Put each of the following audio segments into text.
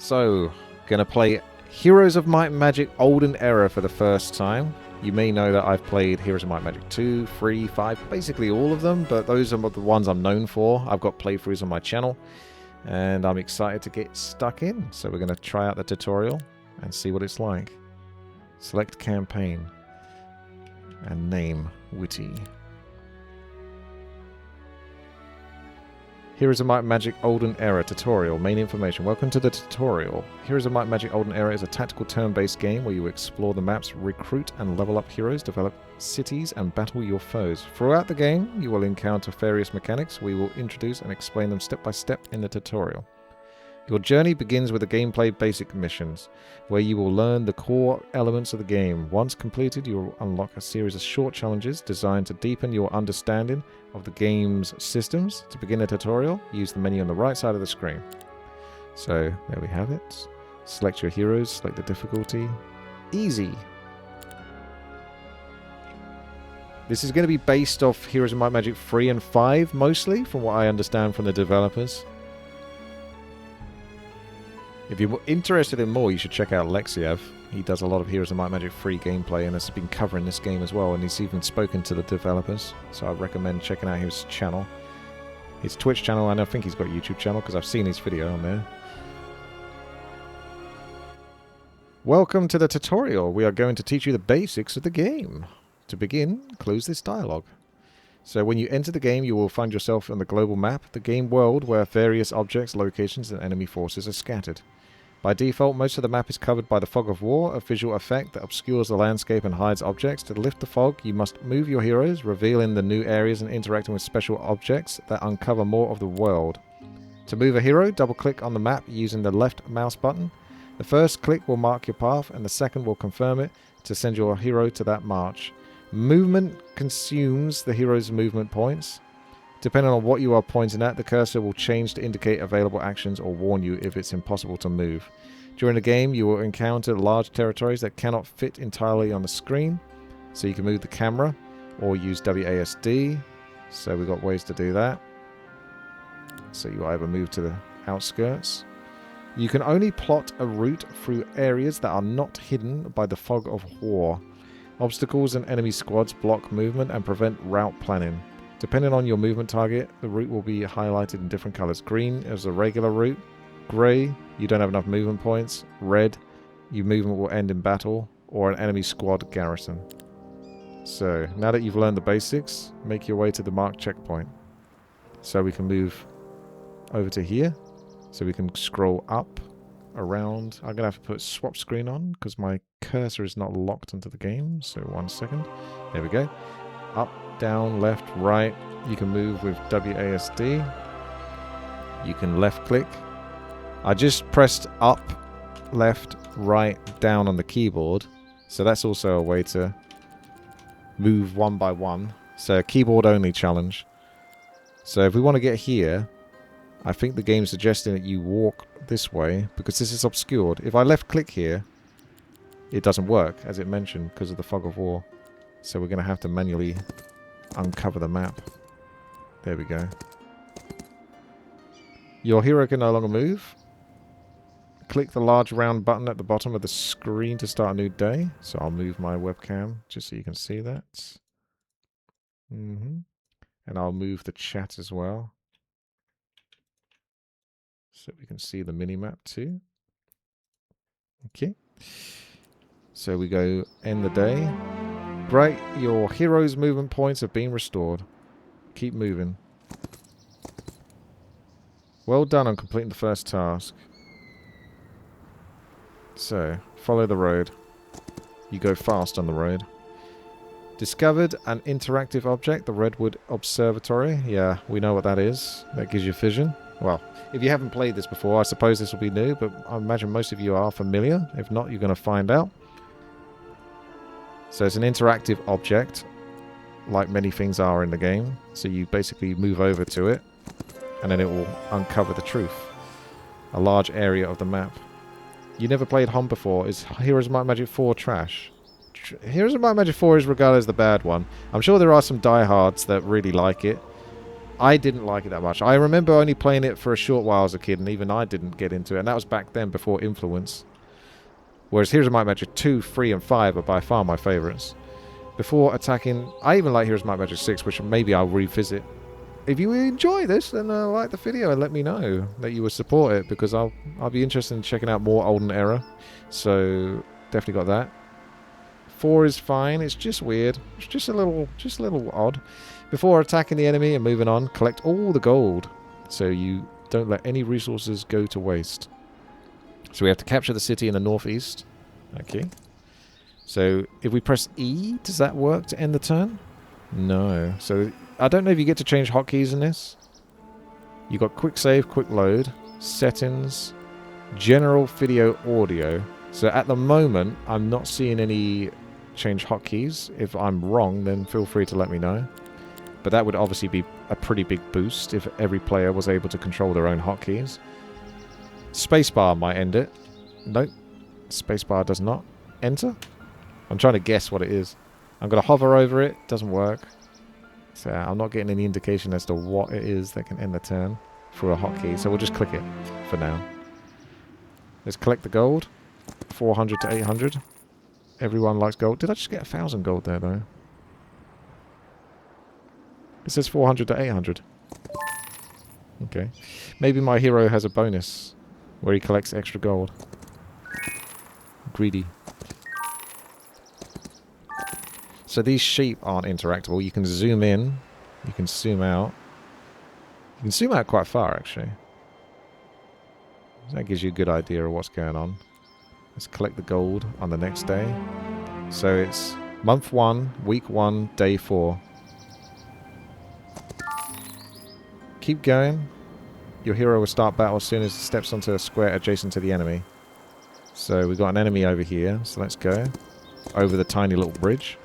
So, gonna play Heroes of Might and Magic Olden Era for the first time. You may know that I've played Heroes of Might and Magic 2, 3, 5, basically all of them, but those are the ones I'm known for. I've got playthroughs on my channel, and I'm excited to get stuck in. So we're gonna try out the tutorial and see what it's like. Select campaign and name WTii. Heroes of Might and Magic Olden Era tutorial. Main information. Welcome to the tutorial. Heroes of Might and Magic Olden Era is a tactical turn-based game where you explore the maps, recruit and level up heroes, develop cities and battle your foes. Throughout the game, you will encounter various mechanics. We will introduce and explain them step by step in the tutorial. Your journey begins with the gameplay basic missions, where you will learn the core elements of the game. Once completed, you will unlock a series of short challenges designed to deepen your understanding of the game's systems. To begin the tutorial, use the menu on the right side of the screen. So, there we have it. Select your heroes, select the difficulty. Easy! This is going to be based off Heroes of Might and Magic 3 and 5, mostly, from what I understand from the developers. If you're interested in more, you should check out Lexiev. He does a lot of Heroes of Might and Magic 3 gameplay and has been covering this game as well, and he's even spoken to the developers, so I recommend checking out his channel. His Twitch channel, and I think he's got a YouTube channel, because I've seen his video on there. Welcome to the tutorial. We are going to teach you the basics of the game. To begin, close this dialogue. So when you enter the game, you will find yourself on the global map, the game world where various objects, locations, and enemy forces are scattered. By default, most of the map is covered by the Fog of War, a visual effect that obscures the landscape and hides objects. To lift the fog, you must move your heroes, revealing the new areas and interacting with special objects that uncover more of the world. To move a hero, double-click on the map using the left mouse button. The first click will mark your path, and the second will confirm it to send your hero to that march. Movement consumes the hero's movement points. Depending on what you are pointing at, the cursor will change to indicate available actions or warn you if it's impossible to move. During the game, you will encounter large territories that cannot fit entirely on the screen, so you can move the camera or use WASD. So we've got ways to do that. So you either move to the outskirts. You can only plot a route through areas that are not hidden by the Fog of War. Obstacles and enemy squads block movement and prevent route planning. Depending on your movement target, the route will be highlighted in different colors. Green is a regular route. Grey, you don't have enough movement points. Red, your movement will end in battle or an enemy squad garrison. So, now that you've learned the basics, make your way to the marked checkpoint. So we can move over to here. So we can scroll up, around. I'm going to have to put swap screen on because my cursor is not locked into the game. So 1 second. There we go. Up, down, left, right. You can move with WASD. You can left click. I just pressed up, left, right, down on the keyboard. So that's also a way to move one by one. So keyboard only challenge. So if we want to get here, I think the game's suggesting that you walk this way because this is obscured. If I left click here, it doesn't work, as it mentioned, because of the Fog of War. So we're going to have to manually uncover the map. There we go. Your hero can no longer move. Click the large round button at the bottom of the screen to start a new day. So I'll move my webcam just so you can see that. And I'll move the chat as well, so we can see the mini-map too. Okay. So we go end the day. Great, your hero's movement points have been restored. Keep moving. Well done on completing the first task. So, follow the road. You go fast on the road. Discovered an interactive object, the Redwood Observatory. Yeah, we know what that is. That gives you vision. Well, if you haven't played this before, I suppose this will be new, but I imagine most of you are familiar. If not, you're going to find out. So it's an interactive object, like many things are in the game. So you basically move over to it, and then it will uncover the truth. A large area of the map. You never played HOM before. Is Heroes of Might and Magic 4 trash? Heroes of Might and Magic 4 is regarded as the bad one. I'm sure there are some diehards that really like it. I didn't like it that much. I remember only playing it for a short while as a kid, and even I didn't get into it. And that was back then, before Influence. Whereas Heroes of Might and Magic 2, 3, and 5 are by far my favourites. Before attacking... I even like Heroes of Might and Magic 6, which maybe I'll revisit. If you enjoy this, then like the video and let me know that you would support it, because I'll be interested in checking out more Olden Era. So, definitely got that. 4 is fine. It's just weird. It's just a little odd. Before attacking the enemy and moving on, collect all the gold, so you don't let any resources go to waste. So we have to capture the city in the northeast. Okay. So if we press E, does that work to end the turn? No. So I don't know if you get to change hotkeys in this. You got quick save, quick load, settings, general video audio. So at the moment, I'm not seeing any change hotkeys. If I'm wrong, then feel free to let me know. But that would obviously be a pretty big boost if every player was able to control their own hotkeys. Spacebar might end it. Nope. Spacebar does not. Enter? I'm trying to guess what it is. I'm going to hover over it. Doesn't work. So I'm not getting any indication as to what it is that can end the turn through a hotkey. So we'll just click it for now. Let's collect the gold. 400 to 800. Everyone likes gold. Did I just get 1,000 gold there, though? It says 400 to 800. Okay. Maybe my hero has a bonus where he collects extra gold. Greedy. So these sheep aren't interactable. You can zoom in. You can zoom out. You can zoom out quite far, actually. That gives you a good idea of what's going on. Let's collect the gold on the next day. So it's month 1, week 1, day 4. Keep going. Your hero will start battle as soon as it steps onto a square adjacent to the enemy. So we've got an enemy over here. So let's go. Over the tiny little bridge.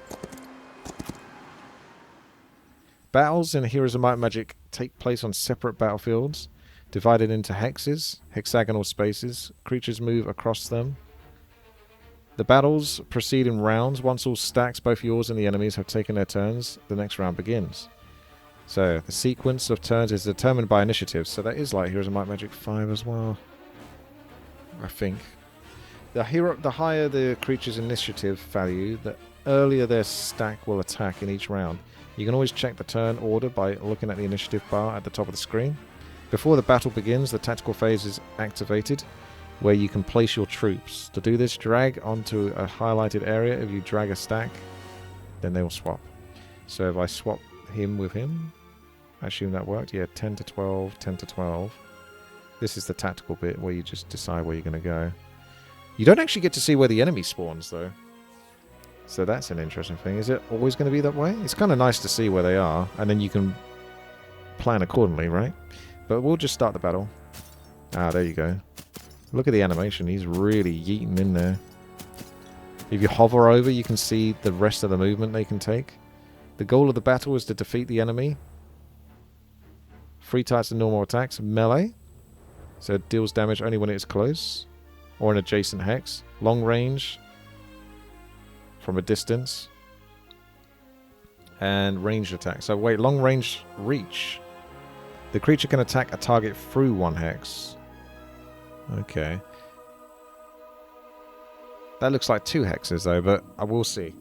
Battles in Heroes of Might and Magic take place on separate battlefields, divided into hexes, hexagonal spaces. Creatures move across them. The battles proceed in rounds. Once all stacks, both yours and the enemies, have taken their turns, the next round begins. So, the sequence of turns is determined by initiative. So that is like Heroes of Might and Magic 5 as well. I think. The higher the creature's initiative value, the earlier their stack will attack in each round. You can always check the turn order by looking at the initiative bar at the top of the screen. Before the battle begins, the tactical phase is activated, where you can place your troops. To do this, drag onto a highlighted area. If you drag a stack, then they will swap. So if I swap him with him, I assume that worked. Yeah, 10 to 12, 10 to 12. This is the tactical bit where you just decide where you're going to go. You don't actually get to see where the enemy spawns, though. So that's an interesting thing. Is it always going to be that way? It's kind of nice to see where they are, and then you can plan accordingly, right? But we'll just start the battle. Ah, there you go. Look at the animation. He's really yeeting in there. If you hover over, you can see the rest of the movement they can take. The goal of the battle is to defeat the enemy. 3 types of normal attacks. Melee. So it deals damage only when it is close. Or an adjacent hex. Long range. From a distance. And ranged attack. So wait, long range reach. The creature can attack a target through 1 hex. Okay. That looks like 2 hexes though, but I will see.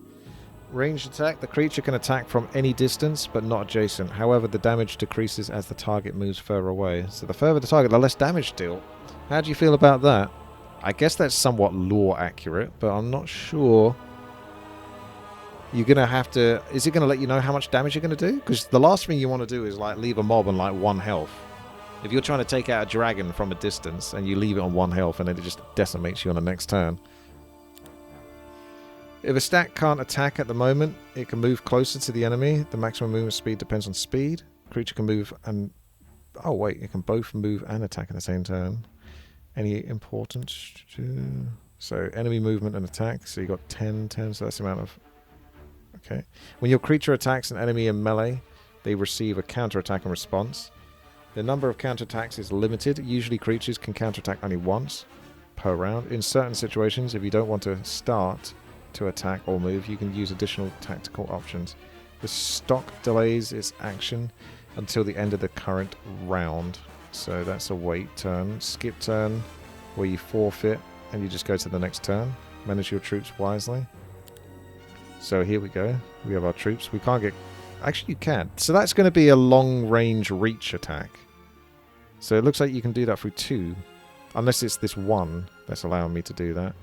Ranged attack. The creature can attack from any distance, but not adjacent. However, the damage decreases as the target moves further away. So the further the target, the less damage dealt. How do you feel about that? I guess that's somewhat lore accurate, but I'm not sure. You're going to have to... Is it going to let you know how much damage you're going to do? Because the last thing you want to do is like leave a mob on like 1 health. If you're trying to take out a dragon from a distance and you leave it on 1 health and then it just decimates you on the next turn. If a stack can't attack at the moment, it can move closer to the enemy. The maximum movement speed depends on speed. Creature can move and... Oh wait, it can both move and attack at the same turn. Any important... So enemy movement and attack. So you got 10, so that's the amount of... Okay. When your creature attacks an enemy in melee, they receive a counterattack in response. The number of counterattacks is limited. Usually creatures can counterattack only once per round. In certain situations, if you don't want to start to attack or move, you can use additional tactical options. The stock delays its action. until the end of the current round. So that's a wait turn. Skip turn, where you forfeit and you just go to the next turn. Manage your troops wisely. So here we go. We have our troops. We can't get... Actually, you can. So that's going to be a long-range reach attack. So it looks like you can do that through 2. Unless it's this one that's allowing me to do that.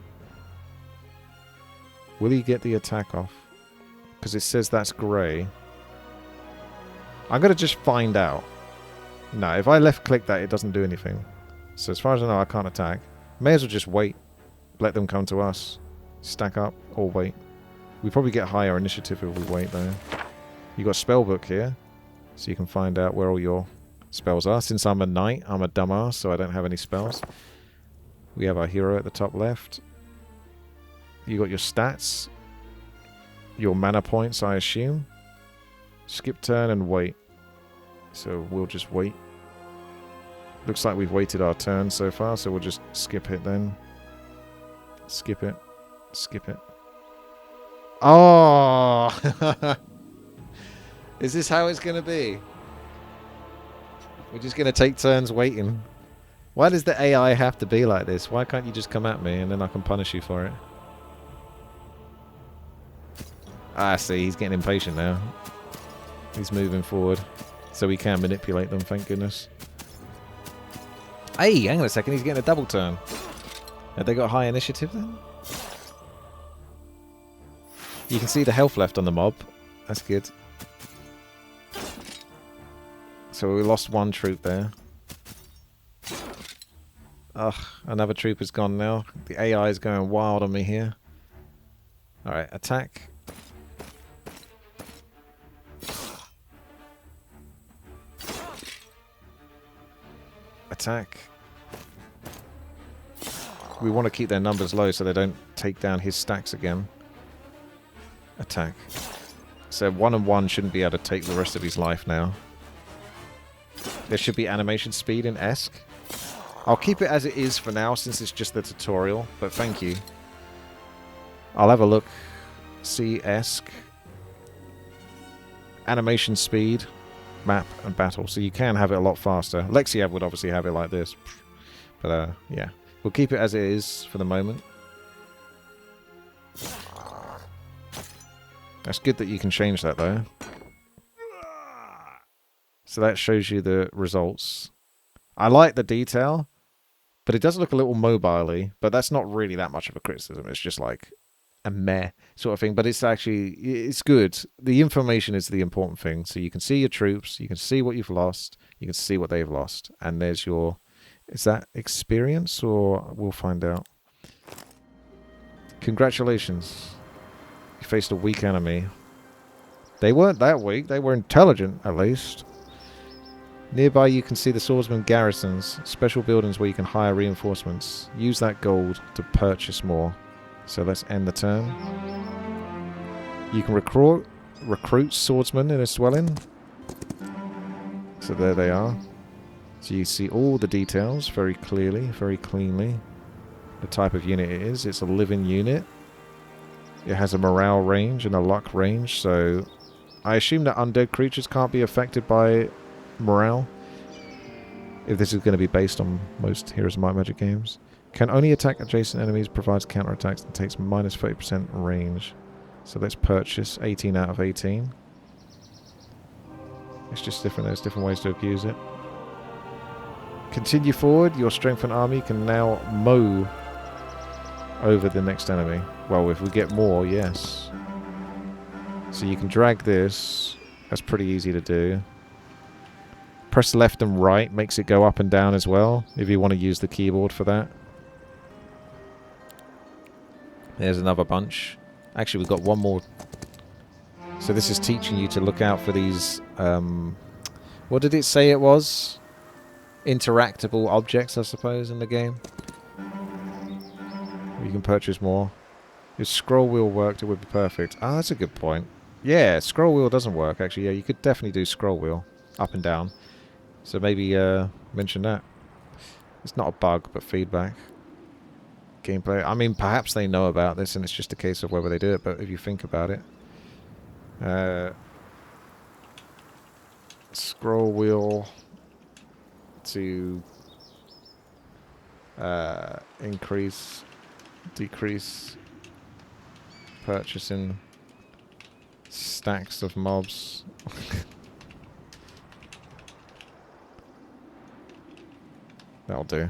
Will he get the attack off? Because it says that's grey. I'm going to just find out. No, if I left-click that, it doesn't do anything. So as far as I know, I can't attack. May as well just wait. Let them come to us. Stack up or wait. We probably get higher initiative if we wait, though. You got a spellbook here. So you can find out where all your spells are. Since I'm a knight, I'm a dumbass, so I don't have any spells. We have our hero at the top left. You got your stats. Your mana points, I assume. Skip turn and wait. So we'll just wait. Looks like we've waited our turn so far, so we'll just skip it then. Skip it. Skip it. Oh! Is this how it's going to be? We're just going to take turns waiting. Why does the AI have to be like this? Why can't you just come at me and then I can punish you for it? Ah, see, he's getting impatient now. He's moving forward. So we can manipulate them, thank goodness. Hey, hang on a second, he's getting a double turn. Have they got high initiative then? You can see the health left on the mob. That's good. So we lost one troop there. Ugh, another troop is gone now. The AI is going wild on me here. Alright, attack. Attack. We want to keep their numbers low so they don't take down his stacks again. Attack. So 1 and 1 shouldn't be able to take the rest of his life now. There should be animation speed in ESC. I'll keep it as it is for now since it's just the tutorial, but thank you. I'll have a look. See ESC. Animation speed, map, and battle. So you can have it a lot faster. Lexiev would obviously have it like this. But yeah. We'll keep it as it is for the moment. That's good that you can change that though. So that shows you the results. I like the detail, but it does look a little mobile-y, but that's not really that much of a criticism. It's just like a meh sort of thing, but it's actually, it's good. The information is the important thing. So you can see your troops, you can see what you've lost, you can see what they've lost, and there's your, is that experience or we'll find out. Congratulations. You faced a weak enemy. They weren't that weak, they were intelligent at least. Nearby you can see the swordsman garrisons, special buildings where you can hire reinforcements. Use that gold to purchase more. So let's end the turn. You can recruit swordsmen in a dwelling. So there they are. So you see all the details very clearly, very cleanly. The type of unit it is. It's a living unit. It has a morale range and a luck range, so I assume that undead creatures can't be affected by morale, if this is going to be based on most Heroes of Might and Magic games. Can only attack adjacent enemies, provides counterattacks, and takes minus 30% range. So let's purchase 18 out of 18. It's just different, there's different ways to abuse it. Continue forward, your strengthened army can now mow over the next enemy. Well, if we get more, yes. So you can drag this, that's pretty easy to do. Press left and right, makes it go up and down as well, if you want to use the keyboard for that. There's another bunch. Actually, we've got one more. So this is teaching you to look out for these, what did it say it was? Interactable objects, I suppose, in the game. You can purchase more. If scroll wheel worked, it would be perfect. Ah, that's a good point. Yeah, scroll wheel doesn't work, actually. Yeah, you could definitely do scroll wheel, up and down. So maybe mention that. It's not a bug, but feedback. Gameplay. I mean, perhaps they know about this, and it's just a case of whether they do it. But if you think about it, scroll wheel to increase, decrease purchasing stacks of mobs. That'll do.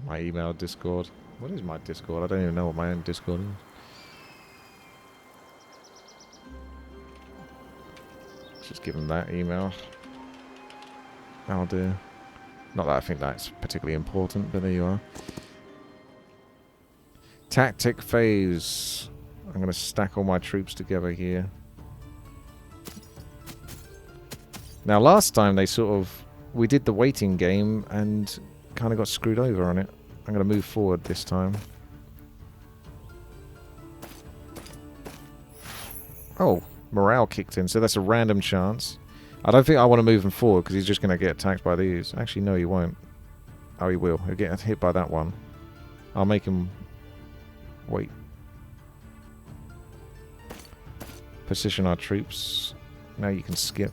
My email, Discord. What is my Discord? I don't even know what my own Discord is. Let's just give them that email. That'll do. Not that I think that's particularly important, but there you are. Tactic phase. I'm going to stack all my troops together here. Now, last time they sort of... We did the waiting game and kind of got screwed over on it. I'm going to move forward this time. Oh, morale kicked in, so that's a random chance. I don't think I want to move him forward because he's just going to get attacked by these. Actually, no, he won't. Oh, he will. He'll get hit by that one. I'll make him... Wait. Position our troops. Now you can skip.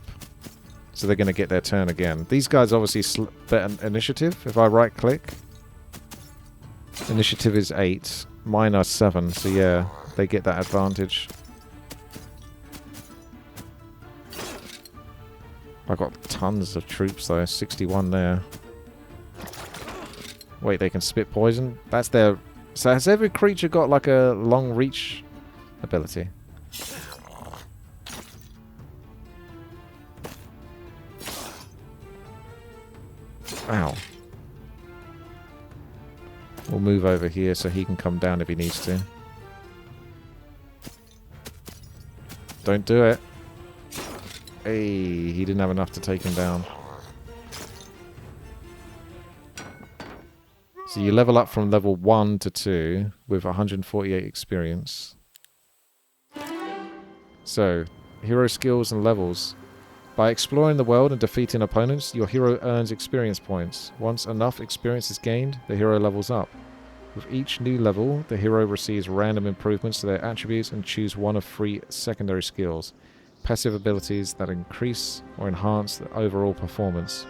So they're going to get their turn again. These guys obviously better initiative. If I right click, initiative is 8. Mine are 7. So yeah, they get that advantage. I've got tons of troops though. 61 there. Wait, they can spit poison? That's their... So has every creature got like a long reach ability? Ow. We'll move over here so he can come down if he needs to. Don't do it. Hey, he didn't have enough to take him down. So you level up from level 1 to 2 with 148 experience. So, hero skills and levels. By exploring the world and defeating opponents, your hero earns experience points. Once enough experience is gained, the hero levels up. With each new level, the hero receives random improvements to their attributes and choose one of 3 secondary skills. Passive abilities that increase or enhance the overall performance.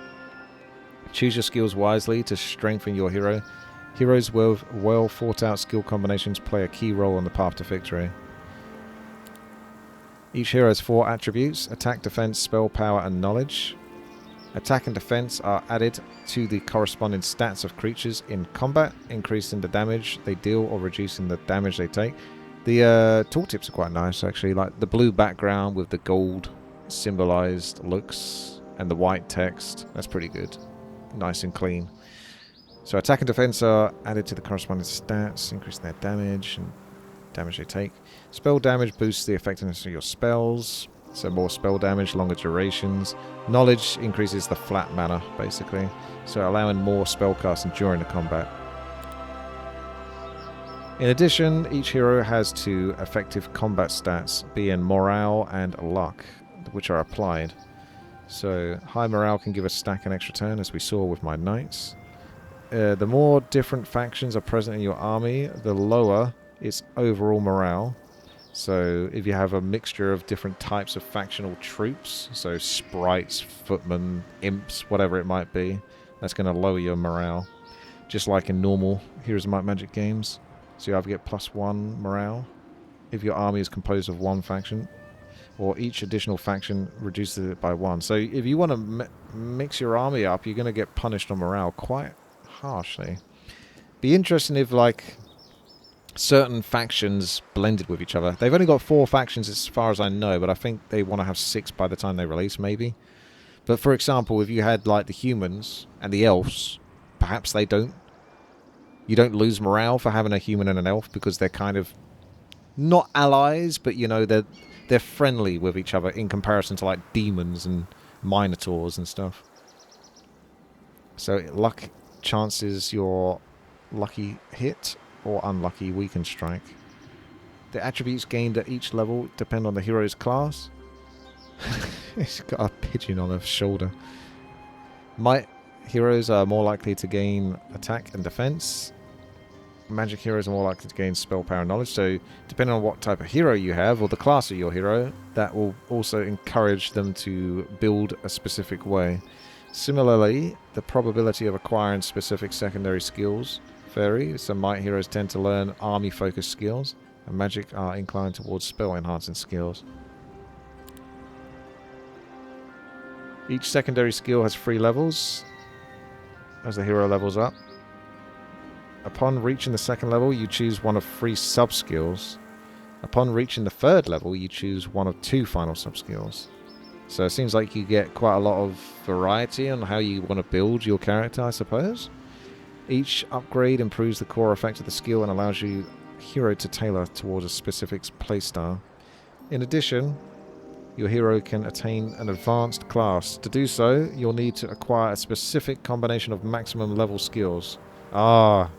Choose your skills wisely to strengthen your hero. Heroes with well thought out skill combinations play a key role on the path to victory. Each hero has 4 attributes: attack, defense, spell power, and knowledge. Attack and defense are added to the corresponding stats of creatures in combat, increasing the damage they deal or reducing the damage they take. The tooltips are quite nice, actually, like the blue background with the gold symbolized looks and the white text. That's pretty good. Nice and clean. So attack and defense are added to the corresponding stats, increasing their damage and damage they take. Spell damage boosts the effectiveness of your spells, so more spell damage, longer durations. Knowledge increases the flat mana, basically, so allowing more spell casting during the combat. In addition, each hero has 2 effective combat stats, being morale and luck, which are applied. So high morale can give a stack an extra turn, as we saw with my knights. The more different factions are present in your army, the lower its overall morale. So if you have a mixture of different types of factional troops, so sprites, footmen, imps, whatever it might be, that's going to lower your morale. Just like in normal Heroes of Might and Magic games. So you either get +1 morale if your army is composed of 1 faction, or each additional faction reduces it by 1. So if you want to mix your army up, you're going to get punished on morale quite harshly. Be interesting if, like, certain factions blended with each other. They've only got 4 factions as far as I know, but I think they want to have 6 by the time they release, maybe. But for example, if you had, like, the humans and the elves, perhaps they don't. You don't lose morale for having a human and an elf because they're kind of not allies, but, you know, they're friendly with each other in comparison to, like, demons and minotaurs and stuff. So luck chances your lucky hit or unlucky weaken strike. The attributes gained at each level depend on the hero's class. He's got a pigeon on his shoulder. Might heroes are more likely to gain attack and defense. magic heroes are more likely to gain spell power and knowledge. So depending on what type of hero you have or the class of your hero, that will also encourage them to build a specific way. Similarly, the probability of acquiring specific secondary skills vary. Some might heroes tend to learn army-focused skills, and magic are inclined towards spell-enhancing skills. Each secondary skill has 3 levels as the hero levels up. Upon reaching the 2nd level, you choose one of 3 sub-skills. Upon reaching the 3rd level, you choose one of 2 final sub-skills. So it seems like you get quite a lot of variety on how you want to build your character, I suppose. Each upgrade improves the core effect of the skill and allows your hero to tailor towards a specific playstyle. In addition, your hero can attain an advanced class. To do so, you'll need to acquire a specific combination of maximum level skills. Ah,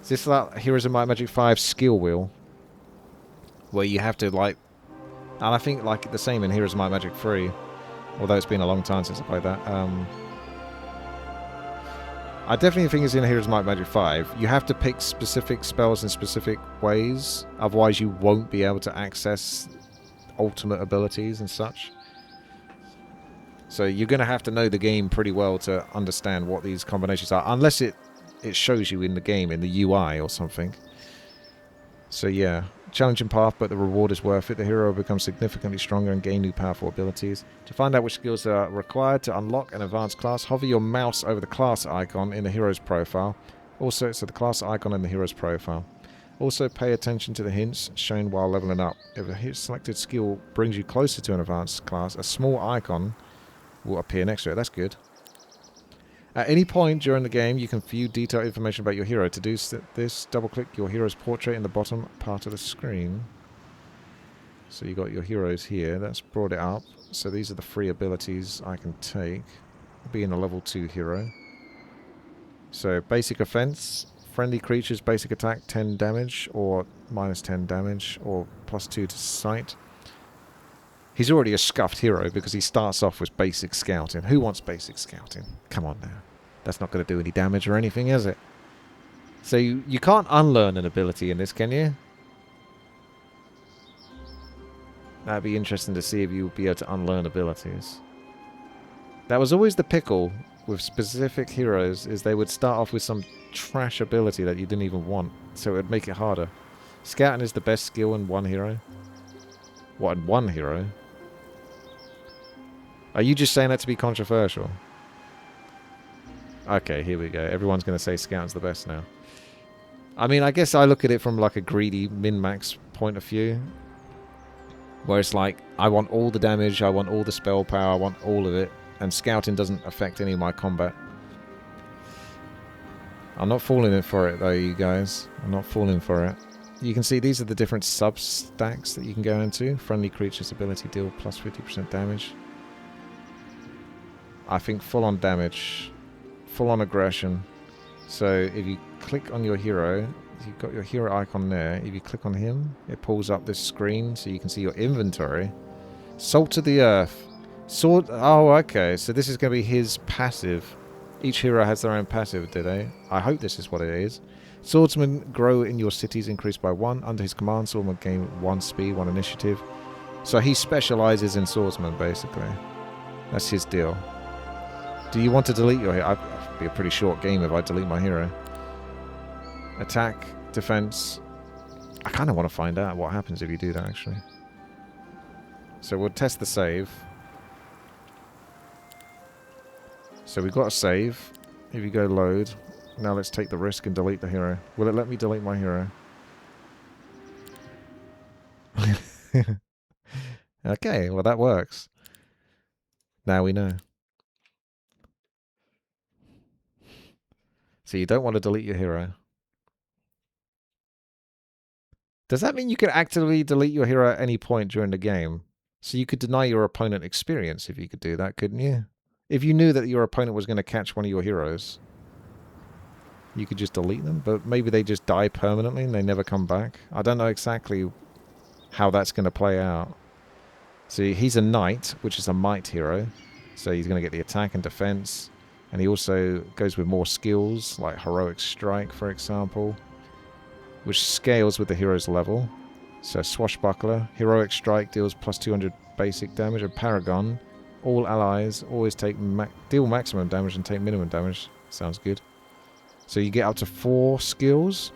is this like Heroes of Might and Magic 5 skill wheel? Where you have to, like... And I think like the same in Heroes of Might and Magic 3. Although it's been a long time since I played that. I definitely think it's in Heroes of Might and Magic 5. You have to pick specific spells in specific ways. Otherwise you won't be able to access ultimate abilities and such. So you're going to have to know the game pretty well to understand what these combinations are. Unless it shows you in the game, in the UI or something. So yeah. Challenging path, but the reward is worth it. The hero will become significantly stronger and gain new powerful abilities. To find out which skills are required to unlock an advanced class, hover your mouse over the class icon in the hero's profile. Also, so the class icon in the hero's profile. Also, pay attention to the hints shown while leveling up. If a selected skill brings you closer to an advanced class, a small icon will appear next to it. That's good. At any point during the game, you can view detailed information about your hero. To do this, double-click your hero's portrait in the bottom part of the screen. So you got your heroes here. That's brought it up. So these are the 3 abilities I can take, being a level 2 hero. So basic offense, friendly creatures, basic attack, 10 damage, or minus 10 damage, or plus 2 to sight. He's already a scuffed hero because he starts off with basic scouting. Who wants basic scouting? Come on now. That's not going to do any damage or anything, is it? So you can't unlearn an ability in this, can you? That'd be interesting to see if you would be able to unlearn abilities. That was always the pickle with specific heroes, is they would start off with some trash ability that you didn't even want. So it would make it harder. Scouting is the best skill in one hero. What, in one hero? Are you just saying that to be controversial? Okay, here we go. Everyone's going to say Scouting's the best now. I mean, I guess I look at it from like a greedy min-max point of view. Where it's like, I want all the damage, I want all the spell power, I want all of it. And Scouting doesn't affect any of my combat. I'm not falling for it though, you guys. I'm not falling for it. You can see these are the different sub-stacks that you can go into. Friendly creatures ability deal plus 50% damage. I think full-on damage. Full-on aggression. So if you click on your hero, you've got your hero icon there. If you click on him, it pulls up this screen so you can see your inventory. Salt of the Earth. Sword. Oh, okay. So this is going to be his passive. Each hero has their own passive, do they? I hope this is what it is. Swordsmen grow in your cities, increased by 1. Under his command, swordsmen gain 1 speed, 1 initiative. So he specializes in swordsmen, basically. That's his deal. Do you want to delete your hero? It'd be a pretty short game if I delete my hero. Attack, defense. I kind of want to find out what happens if you do that, actually. So we'll test the save. So we've got a save. If you go load. Now let's take the risk and delete the hero. Will it let me delete my hero? Okay, well that works. Now we know. So you don't want to delete your hero. Does that mean you can actively delete your hero at any point during the game? So you could deny your opponent experience if you could do that, couldn't you? If you knew that your opponent was going to catch one of your heroes, you could just delete them, but maybe they just die permanently and they never come back. I don't know exactly how that's going to play out. See, he's a knight, which is a might hero. So he's going to get the attack and defense. And he also goes with more skills, like heroic strike, for example. which scales with the hero's level. So Swashbuckler, Heroic Strike deals plus 200 basic damage, and Paragon, all allies always deal maximum damage and take minimum damage. Sounds good. So you get up to 4 skills.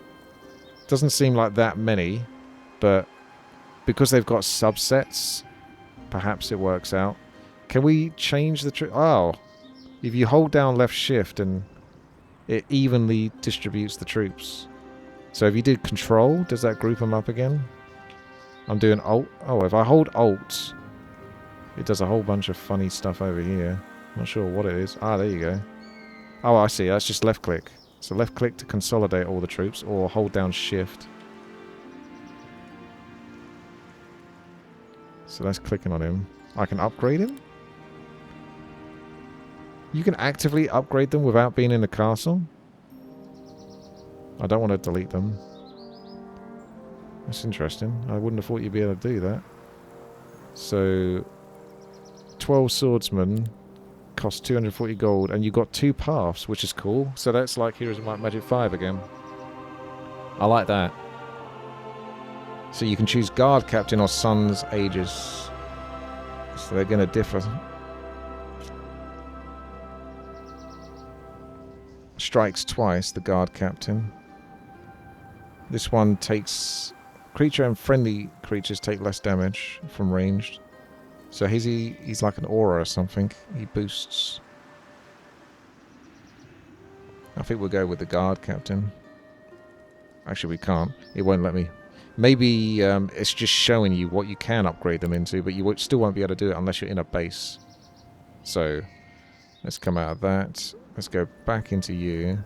Doesn't seem like that many, but because they've got subsets, perhaps it works out. Can we change the oh, if you hold down left shift and it evenly distributes the troops. So if you did control, does that group them up again? I'm doing alt. Oh, if I hold alt, it does a whole bunch of funny stuff over here. Not sure what it is. Ah, there you go. Oh, I see. That's just left click. So left click to consolidate all the troops, or hold down shift. So that's clicking on him. I can upgrade him? You can actively upgrade them without being in the castle? I don't want to delete them. That's interesting. I wouldn't have thought you'd be able to do that. So 12 swordsmen cost 240 gold, and you've got 2 paths, which is cool. So that's like Heroes of Might and Magic 5 again. I like that. So you can choose Guard Captain or Sons Aegis. So they're going to differ. Strikes twice, the Guard Captain. This one takes... Creature and friendly creatures take less damage from ranged. So he's like an aura or something. He boosts. I think we'll go with the Guard Captain. Actually, we can't. It won't let me. Maybe it's just showing you what you can upgrade them into, but you still won't be able to do it unless you're in a base. So let's come out of that. Let's go back into you.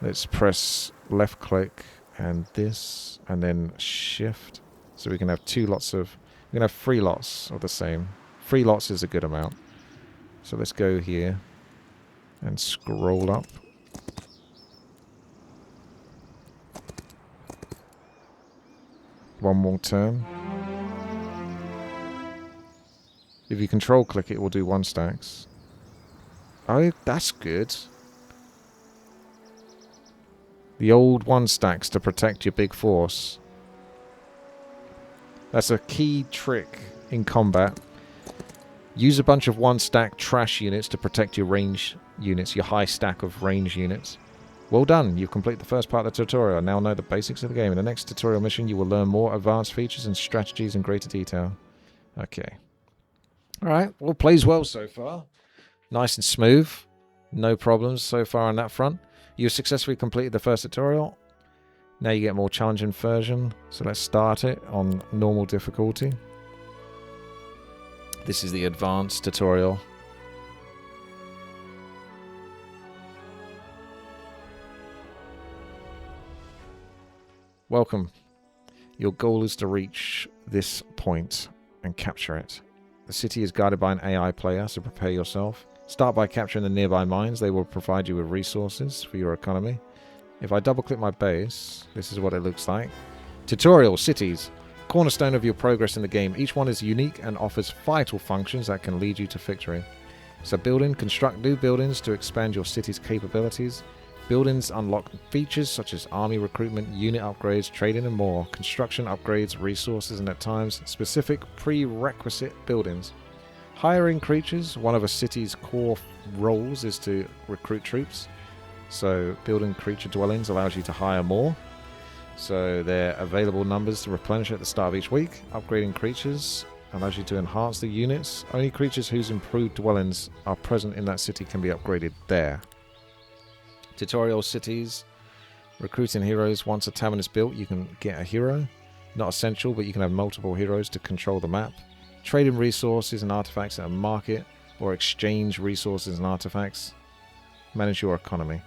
Let's press left click and this, and then shift. So we can have 2 lots of... We can have 3 lots of the same. 3 lots is a good amount. So let's go here and scroll up. One more turn. If you control click it will do 1 stacks. Oh, that's good. The old 1 stacks to protect your big force. That's a key trick in combat. Use a bunch of 1 stack trash units to protect your range units, your high stack of range units. Well done, you've completed the first part of the tutorial. Now know the basics of the game. In the next tutorial mission you will learn more advanced features and strategies in greater detail. Okay. Alright, well, plays well so far. Nice and smooth. No problems so far on that front. You've successfully completed the first tutorial. Now you get a more challenging version. So let's start it on normal difficulty. This is the advanced tutorial. Welcome. Your goal is to reach this point and capture it. The city is guarded by an AI player, so prepare yourself. Start by capturing the nearby mines. They will provide you with resources for your economy. If I double click my base, this is what it looks like. Tutorial cities. Cornerstone of your progress in the game. Each one is unique and offers vital functions that can lead you to victory. So building, construct new buildings to expand your city's capabilities. Buildings unlock features such as army recruitment, unit upgrades, trading and more. Construction upgrades, resources, and at times specific prerequisite buildings. Hiring creatures. One of a city's core roles is to recruit troops. So building creature dwellings allows you to hire more. So their available numbers to replenish at the start of each week. Upgrading creatures allows you to enhance the units. Only creatures whose improved dwellings are present in that city can be upgraded there. Tutorial cities. Recruiting heroes. Once a tavern is built, you can get a hero. Not essential, but you can have multiple heroes to control the map. Trading resources and artifacts at a market, or exchange resources and artifacts. Manage your economy.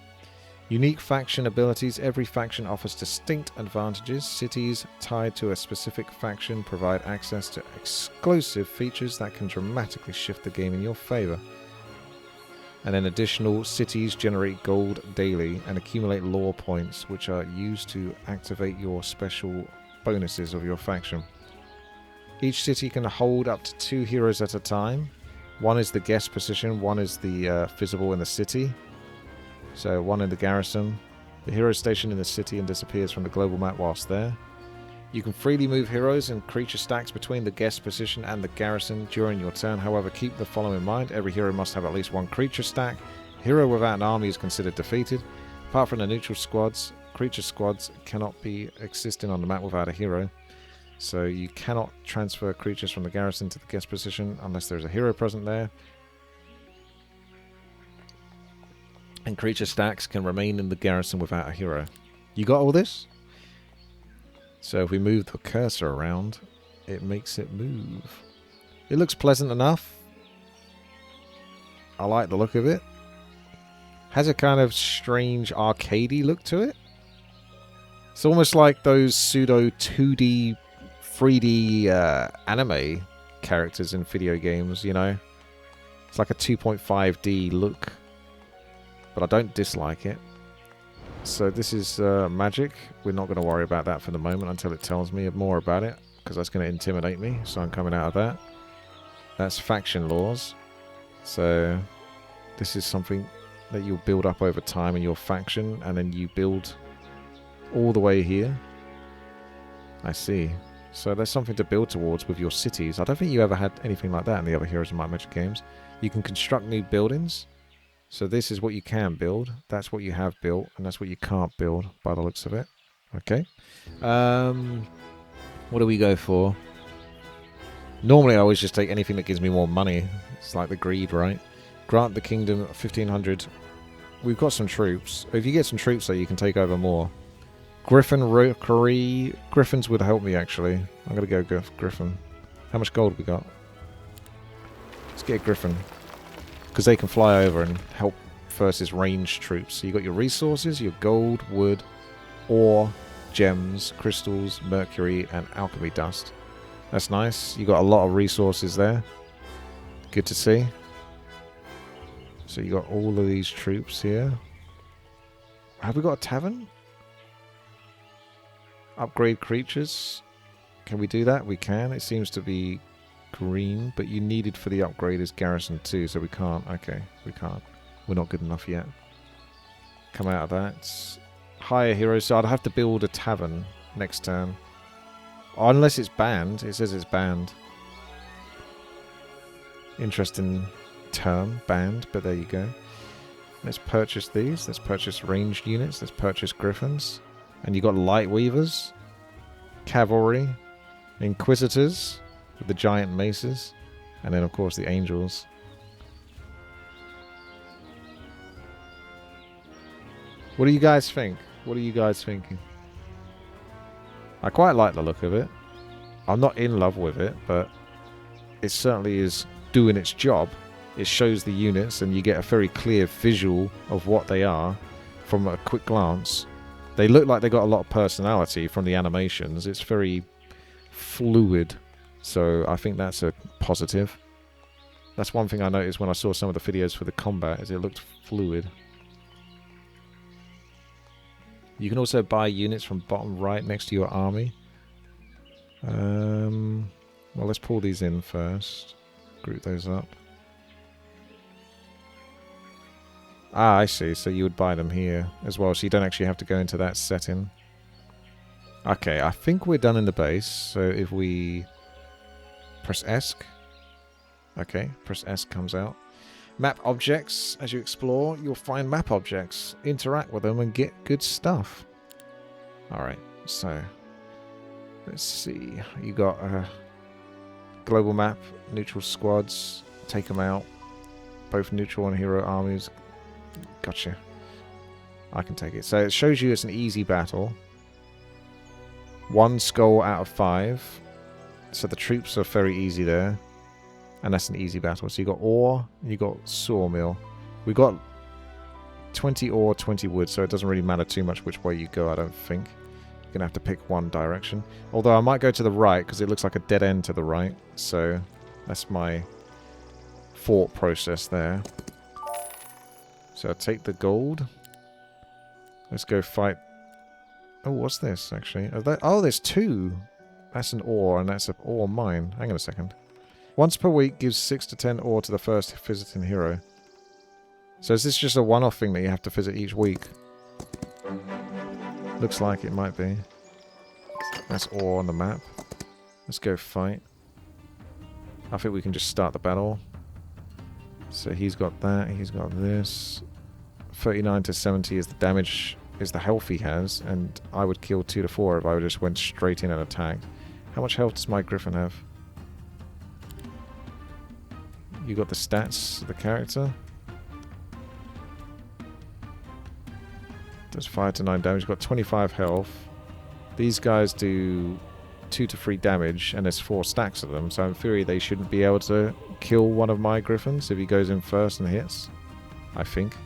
Unique faction abilities. Every faction offers distinct advantages. Cities tied to a specific faction provide access to exclusive features that can dramatically shift the game in your favor. And then additional cities generate gold daily and accumulate lore points, which are used to activate your special bonuses of your faction. Each city can hold up to 2 heroes at a time. One is the guest position, one is the visible in the city. So one in the garrison, The hero station in the city and disappears from the global map whilst there. You can freely move heroes and creature stacks between the guest position and the garrison during your turn. However, keep the following in mind. Every hero must have at least one creature stack. A hero without an army is considered defeated. Apart from the neutral squads, creature squads cannot be existing on the map without a hero. So you cannot transfer creatures from the garrison to the guest position unless there's a hero present there. And creature stacks can remain in the garrison without a hero. You got all this? So if we move the cursor around, it makes it move. It looks pleasant enough. I like the look of it. Has a kind of strange arcadey look to it. It's almost like those pseudo 2D, 3D anime characters in video games, you know? It's like a 2.5D look. But I don't dislike it. So this is magic. We're not going to worry about that for the moment until it tells me more about it, because that's going to intimidate me, so I'm coming out of that. That's faction laws. So this is something that you'll build up over time in your faction, and then you build all the way here. I see. So there's something to build towards with your cities. I don't think you ever had anything like that in the other Heroes of Might and Magic games. You can construct new buildings. So this is what you can build. That's what you have built. And that's what you can't build by the looks of it. Okay. What do we go for? Normally I always just take anything that gives me more money. It's like the greed, right? Grant the kingdom 1,500. We've got some troops. If you get some troops though, you can take over more. Griffin Rookery. Griffins would help me actually. I'm going to go Griffin. How much gold we got? Let's get a Griffin. Because they can fly over and help versus ranged troops. So you got your resources, your gold, wood, ore, gems, crystals, mercury, and alchemy dust. That's nice. You got a lot of resources there. Good to see. So you got all of these troops here. Have we got a tavern? Upgrade creatures. Can we do that? We can. It seems to be green, but you needed for the upgrade is garrison too, so we can't. Okay, we can't. We're not good enough yet. Come out of that. Hire heroes, so I'd have to build a tavern next turn. Unless it's banned. It says it's banned. Interesting term, banned, but there you go. Let's purchase these. Let's purchase ranged units. Let's purchase griffins. And you got light weavers, cavalry, inquisitors with the giant maces, and then of course the angels. What do you guys think? What are you guys thinking? I quite like the look of it. I'm not in love with it, but it certainly is doing its job. It shows the units and you get a very clear visual of what they are from a quick glance. They look like they got a lot of personality from the animations. It's very fluid. So I think that's a positive. That's one thing I noticed when I saw some of the videos for the combat, is it looked fluid. You can also buy units from bottom right next to your army. Well, let's pull these in first. Group those up. Ah, I see. So you would buy them here as well, so you don't actually have to go into that setting. Okay, I think we're done in the base. So if we press S. Okay, press S comes out. Map objects. As you explore, you'll find map objects. Interact with them and get good stuff. Alright, so let's see. You got a global map, neutral squads. Take them out. Both neutral and hero armies. Gotcha. I can take it. So it shows you it's an easy battle. 1 skull out of 5. So the troops are very easy there. And that's an easy battle. So you got ore, you got sawmill. We got 20 ore, 20 wood, so it doesn't really matter too much which way you go, I don't think. You're going to have to pick one direction. Although I might go to the right, because it looks like a dead end to the right. So that's my thought process there. So I'll take the gold. Let's go fight. Oh, what's this, actually? Oh, there's 2. That's an ore, and that's an ore mine. Hang on a second. Once per week gives 6 to 10 ore to the first visiting hero. So is this just a one-off thing that you have to visit each week? Looks like it might be. That's ore on the map. Let's go fight. I think we can just start the battle. So he's got that, he's got this. 39 to 70 is the damage, is the health he has, and I would kill 2 to 4 if I just went straight in and attacked. How much health does my Griffin have? You got the stats, the character. Does 5 to 9 damage, got 25 health. These guys do 2 to 3 damage, and there's 4 stacks of them, so in theory they shouldn't be able to kill one of my Griffins if he goes in first and hits. I think.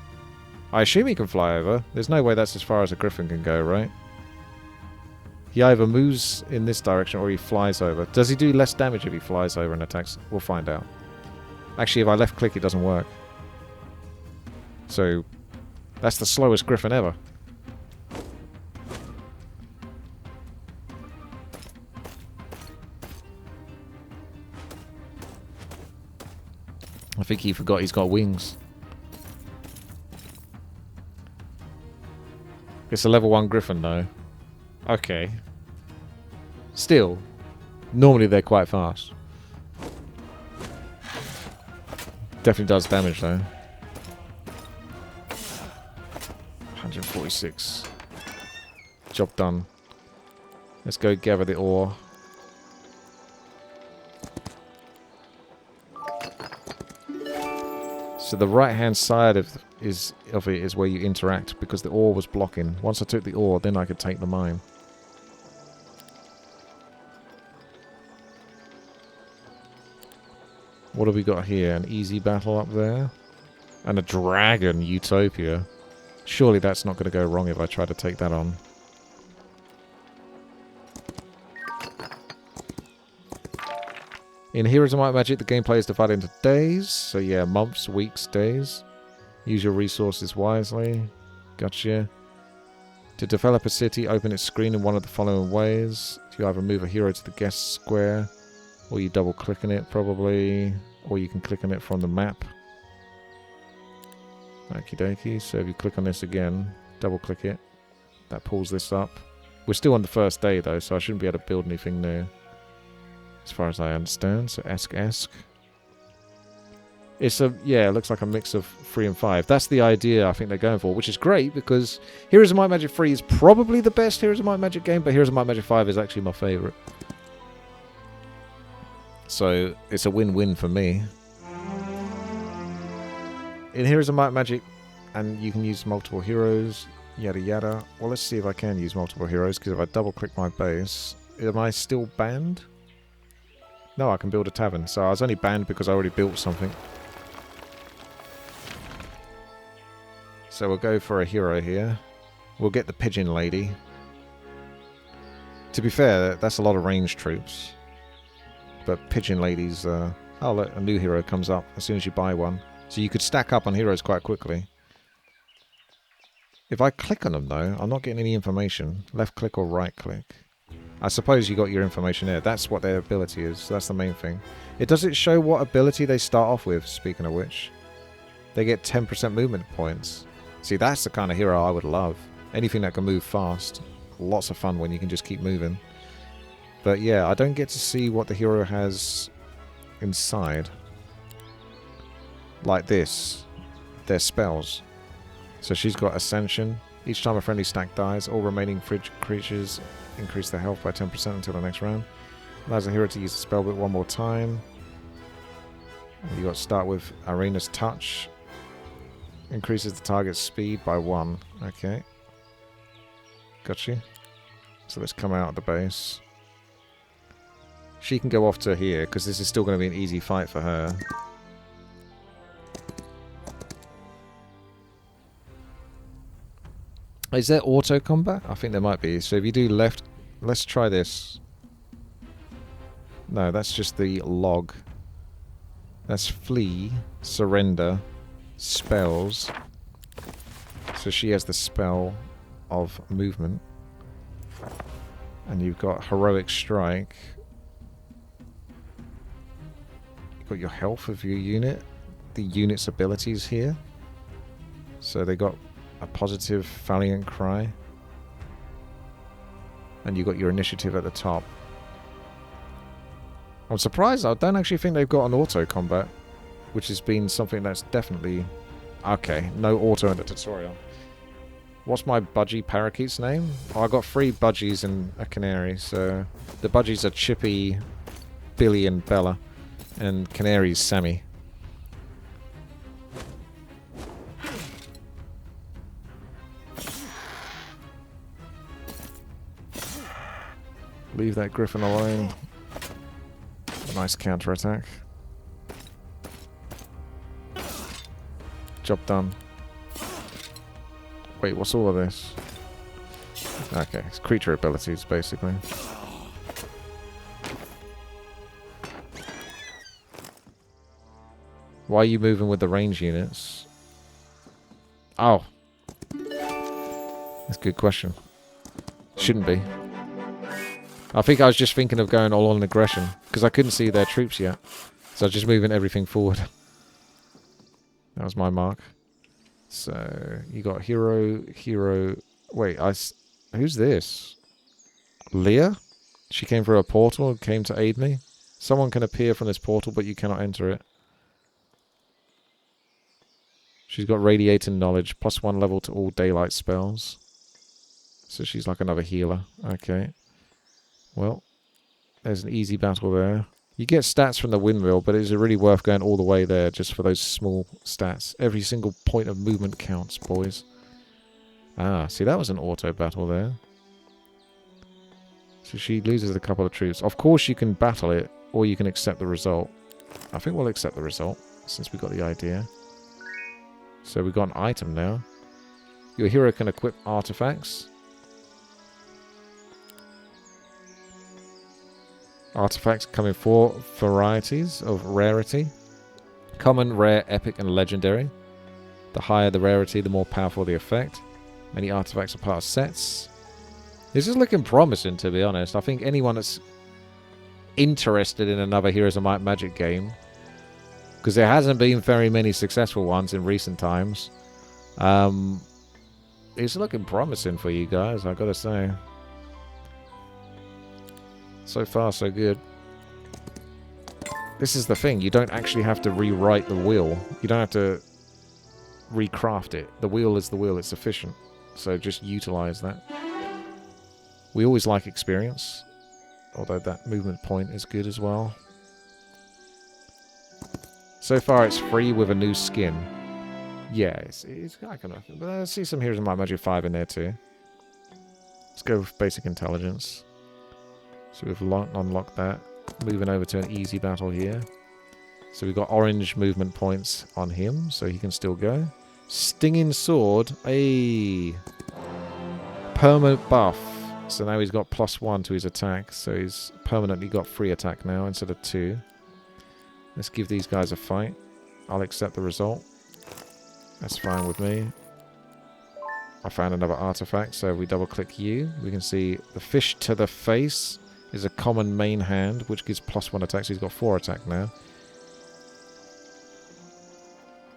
I assume he can fly over. There's no way that's as far as a Griffin can go, right? He either moves in this direction or he flies over. Does he do less damage if he flies over and attacks? We'll find out. Actually, if I left click, it doesn't work. So, that's the slowest Griffin ever. I think he forgot he's got wings. It's a level 1 Griffin though. Okay. Still, normally they're quite fast. Definitely does damage though. 146. Job done. Let's go gather the ore. So the right hand side of it is where you interact because the ore was blocking. Once I took the ore, then I could take the mine. What have we got here? An easy battle up there. And a dragon utopia. Surely that's not going to go wrong if I try to take that on. In Heroes of Might and Magic, the gameplay is divided into days. So yeah, months, weeks, days. Use your resources wisely. Gotcha. To develop a city, open its screen in one of the following ways. You either move a hero to the guest square, or you double click on it probably, or you can click on it from the map. Okie dokie. So if you click on this again, double click it, that pulls this up. We're still on the first day though, so I shouldn't be able to build anything new. As far as I understand, so Esk. It's a, yeah, it looks like a mix of 3 and 5. That's the idea I think they're going for, which is great because Heroes of Might and Magic 3 is probably the best Heroes of Might and Magic game, but Heroes of Might and Magic 5 is actually my favourite. So it's a win-win for me. In Heroes of Might and Magic, and you can use multiple heroes, yada yada. Well, let's see if I can use multiple heroes, because if I double-click my base, am I still banned? No, I can build a tavern. So I was only banned because I already built something. So we'll go for a hero here. We'll get the pigeon lady. To be fair, that's a lot of ranged troops. But pigeon ladies, oh look, a new hero comes up as soon as you buy one. So you could stack up on heroes quite quickly. If I click on them though, I'm not getting any information. Left click or right click. I suppose you got your information there. That's what their ability is. So that's the main thing. It doesn't show what ability they start off with, speaking of which. They get 10% movement points. See, that's the kind of hero I would love. Anything that can move fast. Lots of fun when you can just keep moving. But yeah, I don't get to see what the hero has inside. Like this. Their spells. So she's got Ascension. Each time a friendly stack dies, all remaining fridge creatures increase their health by 10% until the next round. Allows the hero to use the spell bit one more time. You got to start with Arena's Touch. Increases the target's speed by 1. Okay. Got you. So let's come out of the base. She can go off to here, because this is still going to be an easy fight for her. Is there auto combat? I think there might be. So if you do left, let's try this. No, that's just the log. That's flee, surrender, spells. So she has the spell of movement. And you've got heroic strike. You've got your health of your unit. The unit's abilities here. So they got a positive valiant cry. And you've got your initiative at the top. I'm surprised. I don't actually think they've got an auto combat, which has been something that's definitely... Okay, no auto in the tutorial. What's my budgie parakeet's name? Oh, I got 3 budgies and a canary, so... The budgies are Chippy, Billy and Bella, and canary's Sammy. Leave that griffin alone. Nice counter-attack. Job done. Wait, what's all of this? Okay, it's creature abilities, basically. Why are you moving with the range units? Oh. That's a good question. Shouldn't be. I think I was just thinking of going all on aggression, because I couldn't see their troops yet. So I was just moving everything forward. That was my mark. So, you got hero... Wait, who's this? Leah? She came through a portal and came to aid me? Someone can appear from this portal, but you cannot enter it. She's got radiating knowledge, +1 level to all daylight spells. So she's like another healer. Okay. Well, there's an easy battle there. You get stats from the windmill, but it's really worth going all the way there just for those small stats. Every single point of movement counts, boys. Ah, see, that was an auto battle there. So she loses a couple of troops. Of course you can battle it, or you can accept the result. I think we'll accept the result, since we got the idea. So we've got an item now. Your hero can equip artifacts. Artifacts come in 4 varieties of rarity. Common, rare, epic, and legendary. The higher the rarity, the more powerful the effect. Many artifacts are part of sets. This is looking promising, to be honest. I think anyone that's interested in another Heroes of Might and Magic game, because there hasn't been very many successful ones in recent times, it's looking promising for you guys, I gotta say. So far, so good. This is the thing. You don't actually have to rewrite the wheel. You don't have to recraft it. The wheel is the wheel. It's sufficient. So just utilize that. We always like experience. Although that movement point is good as well. So far, it's free with a new skin. Yeah, it's kind of nothing. But I see some Heroes of Might and Magic 5 in there too. Let's go with basic intelligence. So we've unlocked that. Moving over to an easy battle here. So we've got orange movement points on him, so he can still go. Stinging Sword. Hey. Permanent buff. So now he's got +1 to his attack. So he's permanently got 3 attack now instead of 2. Let's give these guys a fight. I'll accept the result. That's fine with me. I found another artifact, so if we double click you, we can see the fish to the face is a common main hand, which gives +1 attack, so he's got 4 attack now.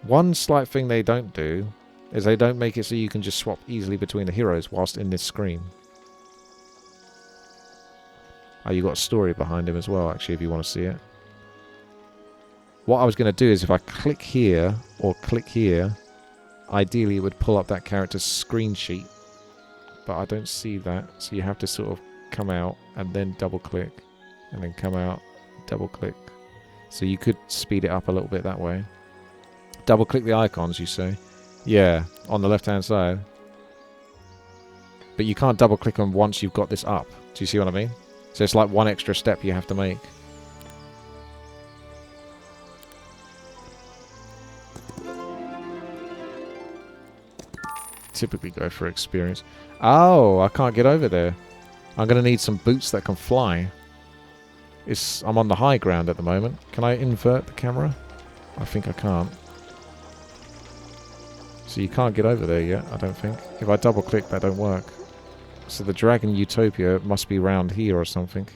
One slight thing they don't do is they don't make it so you can just swap easily between the heroes whilst in this screen. Oh, you got a story behind him as well, actually, if you want to see it. What I was going to do is if I click here or click here, ideally it would pull up that character's screen sheet. But I don't see that, so you have to sort of come out and then double click and then come out, double click. So you could speed it up a little bit that way. Double click the icons, you say? Yeah, on the left hand side. But you can't double click them once you've got this up. Do you see what I mean? So it's like one extra step you have to make. Typically go for experience. Oh, I can't get over there. I'm going to need some boots that can fly. I'm on the high ground at the moment. Can I invert the camera? I think I can't. So you can't get over there yet, I don't think. If I double click, that don't work. So the Dragon Utopia must be round here or something.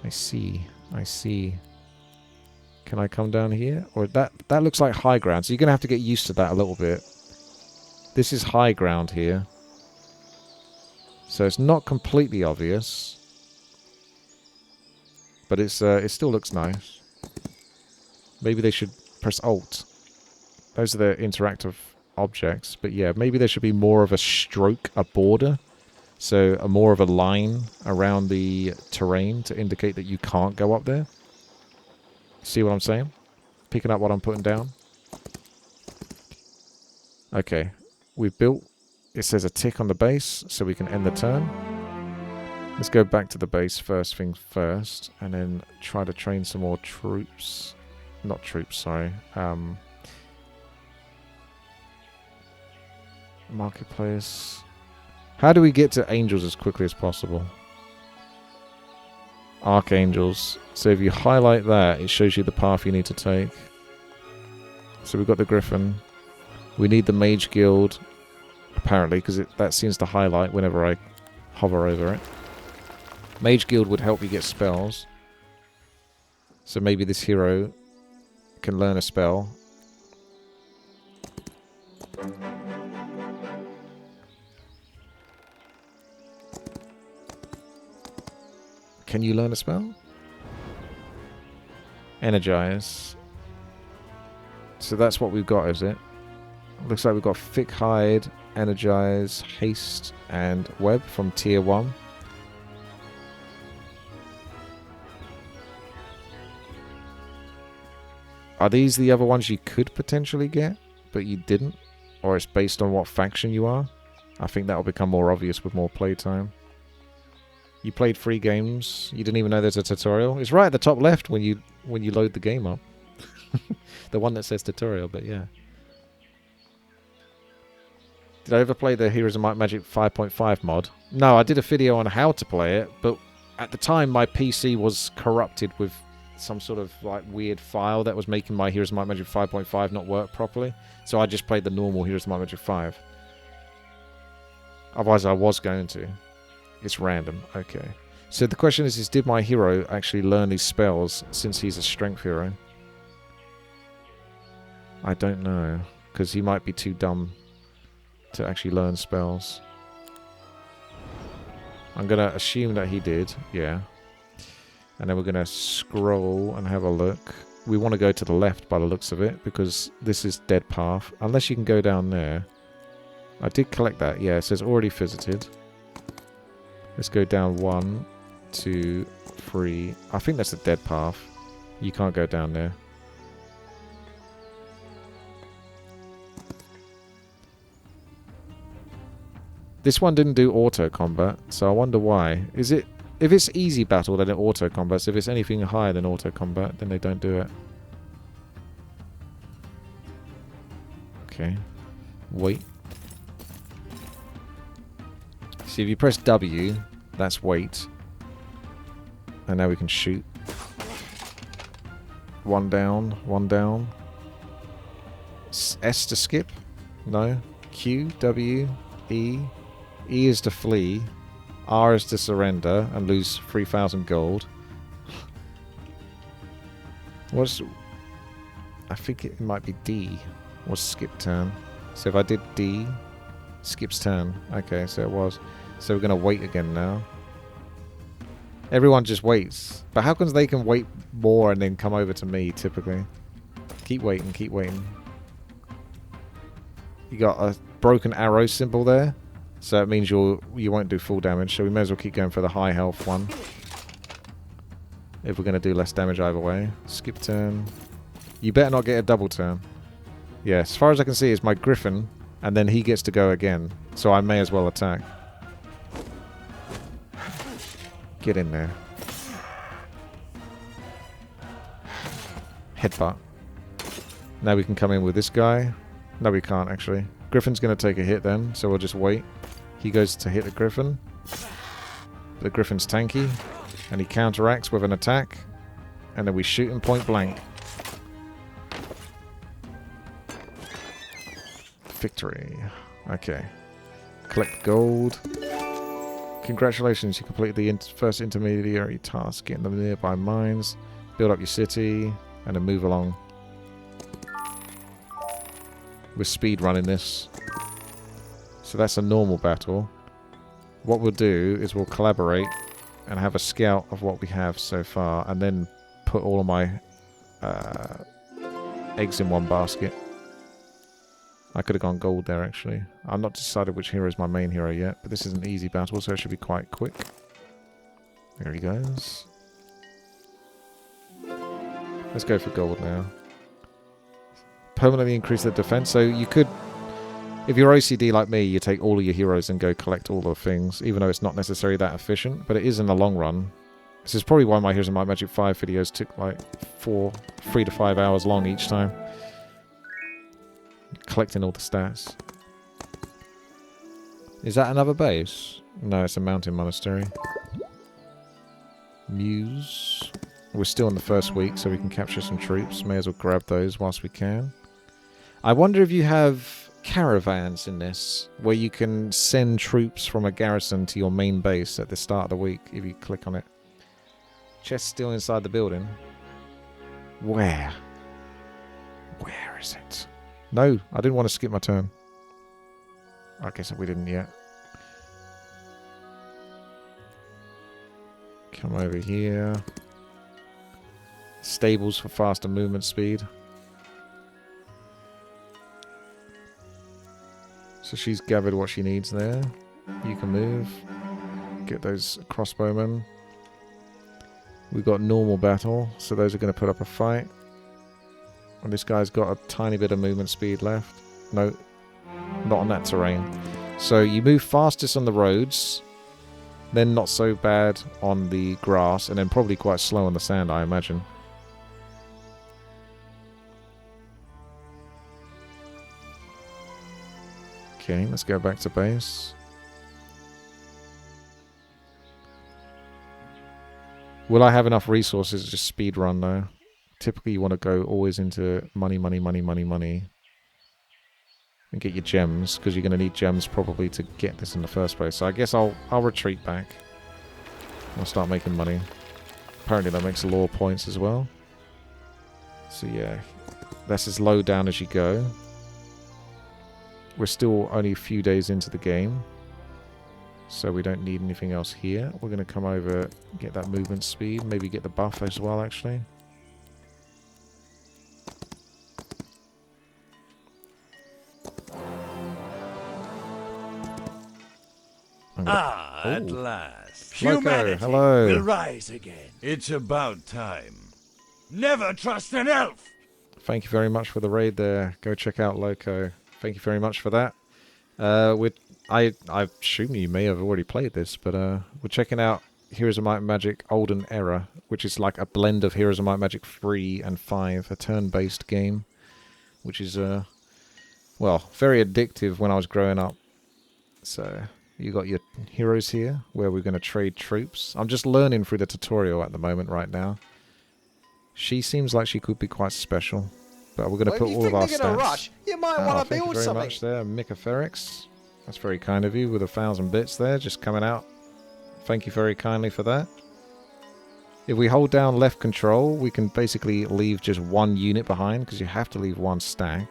I see. I see. Can I come down here? Or that looks like high ground, so you're going to have to get used to that a little bit. This is high ground here. So it's not completely obvious. But it's it still looks nice. Maybe they should press Alt. Those are the interactive objects. But yeah, maybe there should be more of a stroke, a border. So more of a line around the terrain to indicate that you can't go up there. See what I'm saying? Picking up what I'm putting down. Okay. We've built... It says a tick on the base, so we can end the turn. Let's go back to the base first things first, and then try to train some more troops. Not troops, sorry. Marketplace. How do we get to angels as quickly as possible? Archangels. So if you highlight that, it shows you the path you need to take. So we've got the Griffin. We need the Mage Guild, apparently, because that seems to highlight whenever I hover over it. Mage Guild would help you get spells. So maybe this hero can learn a spell. Can you learn a spell? Energize. So that's what we've got, is it? Looks like we've got Thick Hide, Energize, Haste, and Web from Tier 1. Are these the other ones you could potentially get, but you didn't? Or it's based on what faction you are? I think that will become more obvious with more playtime. You played 3 games, you didn't even know there's a tutorial? It's right at the top left when you load the game up. The one that says tutorial, but yeah. Did I ever play the Heroes of Might and Magic 5.5 mod? No, I did a video on how to play it, but at the time my PC was corrupted with some sort of like weird file that was making my Heroes of Might and Magic 5.5 not work properly. So I just played the normal Heroes of Might and Magic 5. Otherwise I was going to. It's random. Okay. So the question is did my hero actually learn these spells since he's a strength hero? I don't know. Because he might be too dumb to actually learn spells. I'm going to assume that he did. Yeah. And then we're going to scroll and have a look. We want to go to the left by the looks of it, because this is dead path. Unless you can go down there. I did collect that. Yeah, it says already visited. Let's go down 1, 2, 3. I think that's a dead path. You can't go down there. This one didn't do auto combat, so I wonder why. Is it... If it's easy battle, then it auto combats. If it's anything higher than auto combat, then they don't do it. Okay. Wait. See, if you press W, that's wait. And now we can shoot. 1 down, 1 down. S to skip? No. Q, W, E. E is to flee. R is to surrender and lose 3,000 gold. What's... I think it might be D. Was skip turn. So if I did D, skips turn. Okay, so it was. So we're going to wait again now. Everyone just waits. But how come they can wait more and then come over to me, typically? Keep waiting, keep waiting. You got a broken arrow symbol there. So it means you won't do full damage. So we may as well keep going for the high health one. If we're going to do less damage either way. Skip turn. You better not get a double turn. Yeah, as far as I can see, it's my Griffin. And then he gets to go again. So I may as well attack. Get in there. Headbutt. Now we can come in with this guy. No, we can't, actually. Griffin's going to take a hit then, so we'll just wait. He goes to hit the Griffin. The Griffin's tanky. And he counteracts with an attack. And then we shoot him point blank. Victory. Okay. Collect gold. Congratulations, you completed the first intermediary task. Get in the nearby mines. Build up your city. And then move along. We're speed running this. So that's a normal battle. what we'll do is we'll collaborate and have a scout of what we have so far, and then put all of my eggs in one basket. I could have gone gold there, actually. I'm not decided which hero is my main hero yet, but this is an easy battle, so it should be quite quick. There he goes. Let's go for gold now. Permanently increase the defense, so you could... If you're OCD like me, you take all of your heroes and go collect all the things, even though it's not necessarily that efficient, but it is in the long run. This is probably why my Heroes of Might Magic 5 videos took like 3 to 5 hours long each time. Collecting all the stats. Is that another base? No, it's a mountain monastery. Muse. We're still in the first week, so we can capture some troops. May as well grab those whilst we can. I wonder if you have caravans in this, where you can send troops from a garrison to your main base at the start of the week, if you click on it. Chest still inside the building. Where? Where is it? No, I didn't want to skip my turn. I guess we didn't yet. Come over here. Stables for faster movement speed. So she's gathered what she needs there. You can move. Get those crossbowmen. We've got normal battle, so those are going to put up a fight. And this guy's got a tiny bit of movement speed left. No, not on that terrain. So you move fastest on the roads, then not so bad on the grass, and then probably quite slow on the sand, I imagine. Okay, let's go back to base. Will I have enough resources to just speed run though? Typically you want to go always into money, money, money, money, money. And get your gems, because you're going to need gems probably to get this in the first place. So I guess I'll retreat back. I'll start making money. Apparently that makes lore points as well. So yeah, that's as low down as you go. We're still only a few days into the game, so we don't need anything else here. We're going to come over, get that movement speed, maybe get the buff as well, actually. At last. Humanity hello. Will rise again. It's about time. Never trust an elf! Thank you very much for the raid there. Go check out Loco. Thank you very much for that. I assume you may have already played this, but we're checking out Heroes of Might and Magic Olden Era, which is like a blend of Heroes of Might and Magic 3 and 5, a turn-based game, which is, well, very addictive when I was growing up. So, you got your heroes here, where we're going to trade troops. I'm just learning through the tutorial at the moment right now. She seems like she could be quite special. But we're going to put all of our stats. Rush, you might want to build something. Thank you very much there, Mikaferix. That's very kind of you, with 1,000 bits there, just coming out. Thank you very kindly for that. If we hold down left control, we can basically leave just one unit behind, because you have to leave one stack.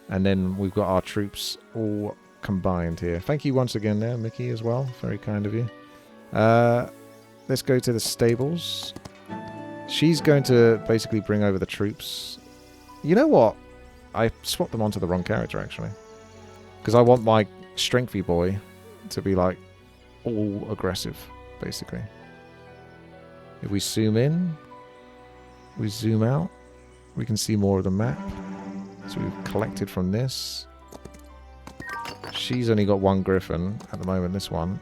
And then we've got our troops all combined here. Thank you once again there, Mickey, as well. Very kind of you. Let's go to the stables. She's going to basically bring over the troops. You know what? I swapped them onto the wrong character, actually. Because I want my strengthy boy to be, like, all aggressive, basically. If we zoom in, we zoom out, we can see more of the map. So we've collected from this. She's only got one griffin at the moment, this one.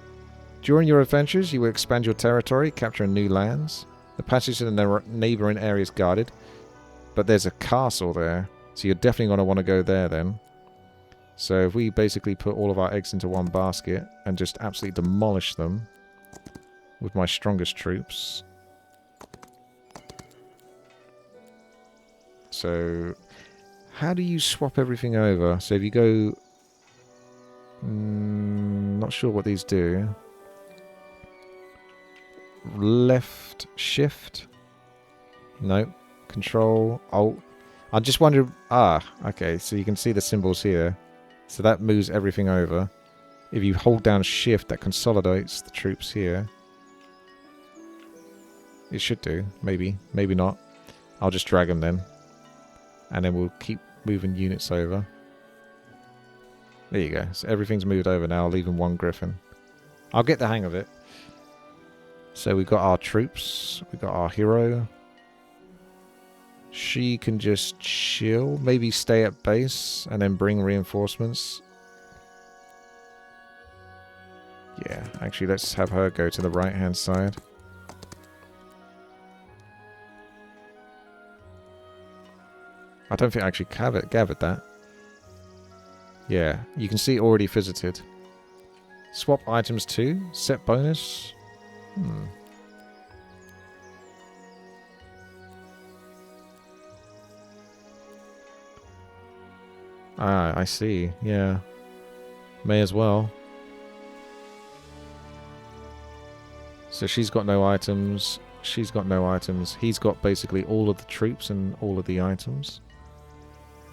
During your adventures, you will expand your territory, capturing new lands. The passage to the neighbouring area is guarded. But there's a castle there, so you're definitely going to want to go there then. So if we basically put all of our eggs into one basket and just absolutely demolish them with my strongest troops. So how do you swap everything over? So if you go... not sure what these do. Left shift? Nope. Control, Alt. I just wondered... Ah, okay, so you can see the symbols here. So that moves everything over. If you hold down shift, that consolidates the troops here. It should do. Maybe. Maybe not. I'll just drag them then. And then we'll keep moving units over. There you go. So everything's moved over now, leaving one Griffin. I'll get the hang of it. So we've got our troops. We've got our hero. She can just chill. Maybe stay at base and then bring reinforcements. Yeah, actually let's have her go to the right hand side. I don't think I actually gathered that. Yeah, you can see already visited. Swap items too. Set bonus. Ah, I see. Yeah. May as well. So she's got no items. She's got no items. He's got basically all of the troops and all of the items.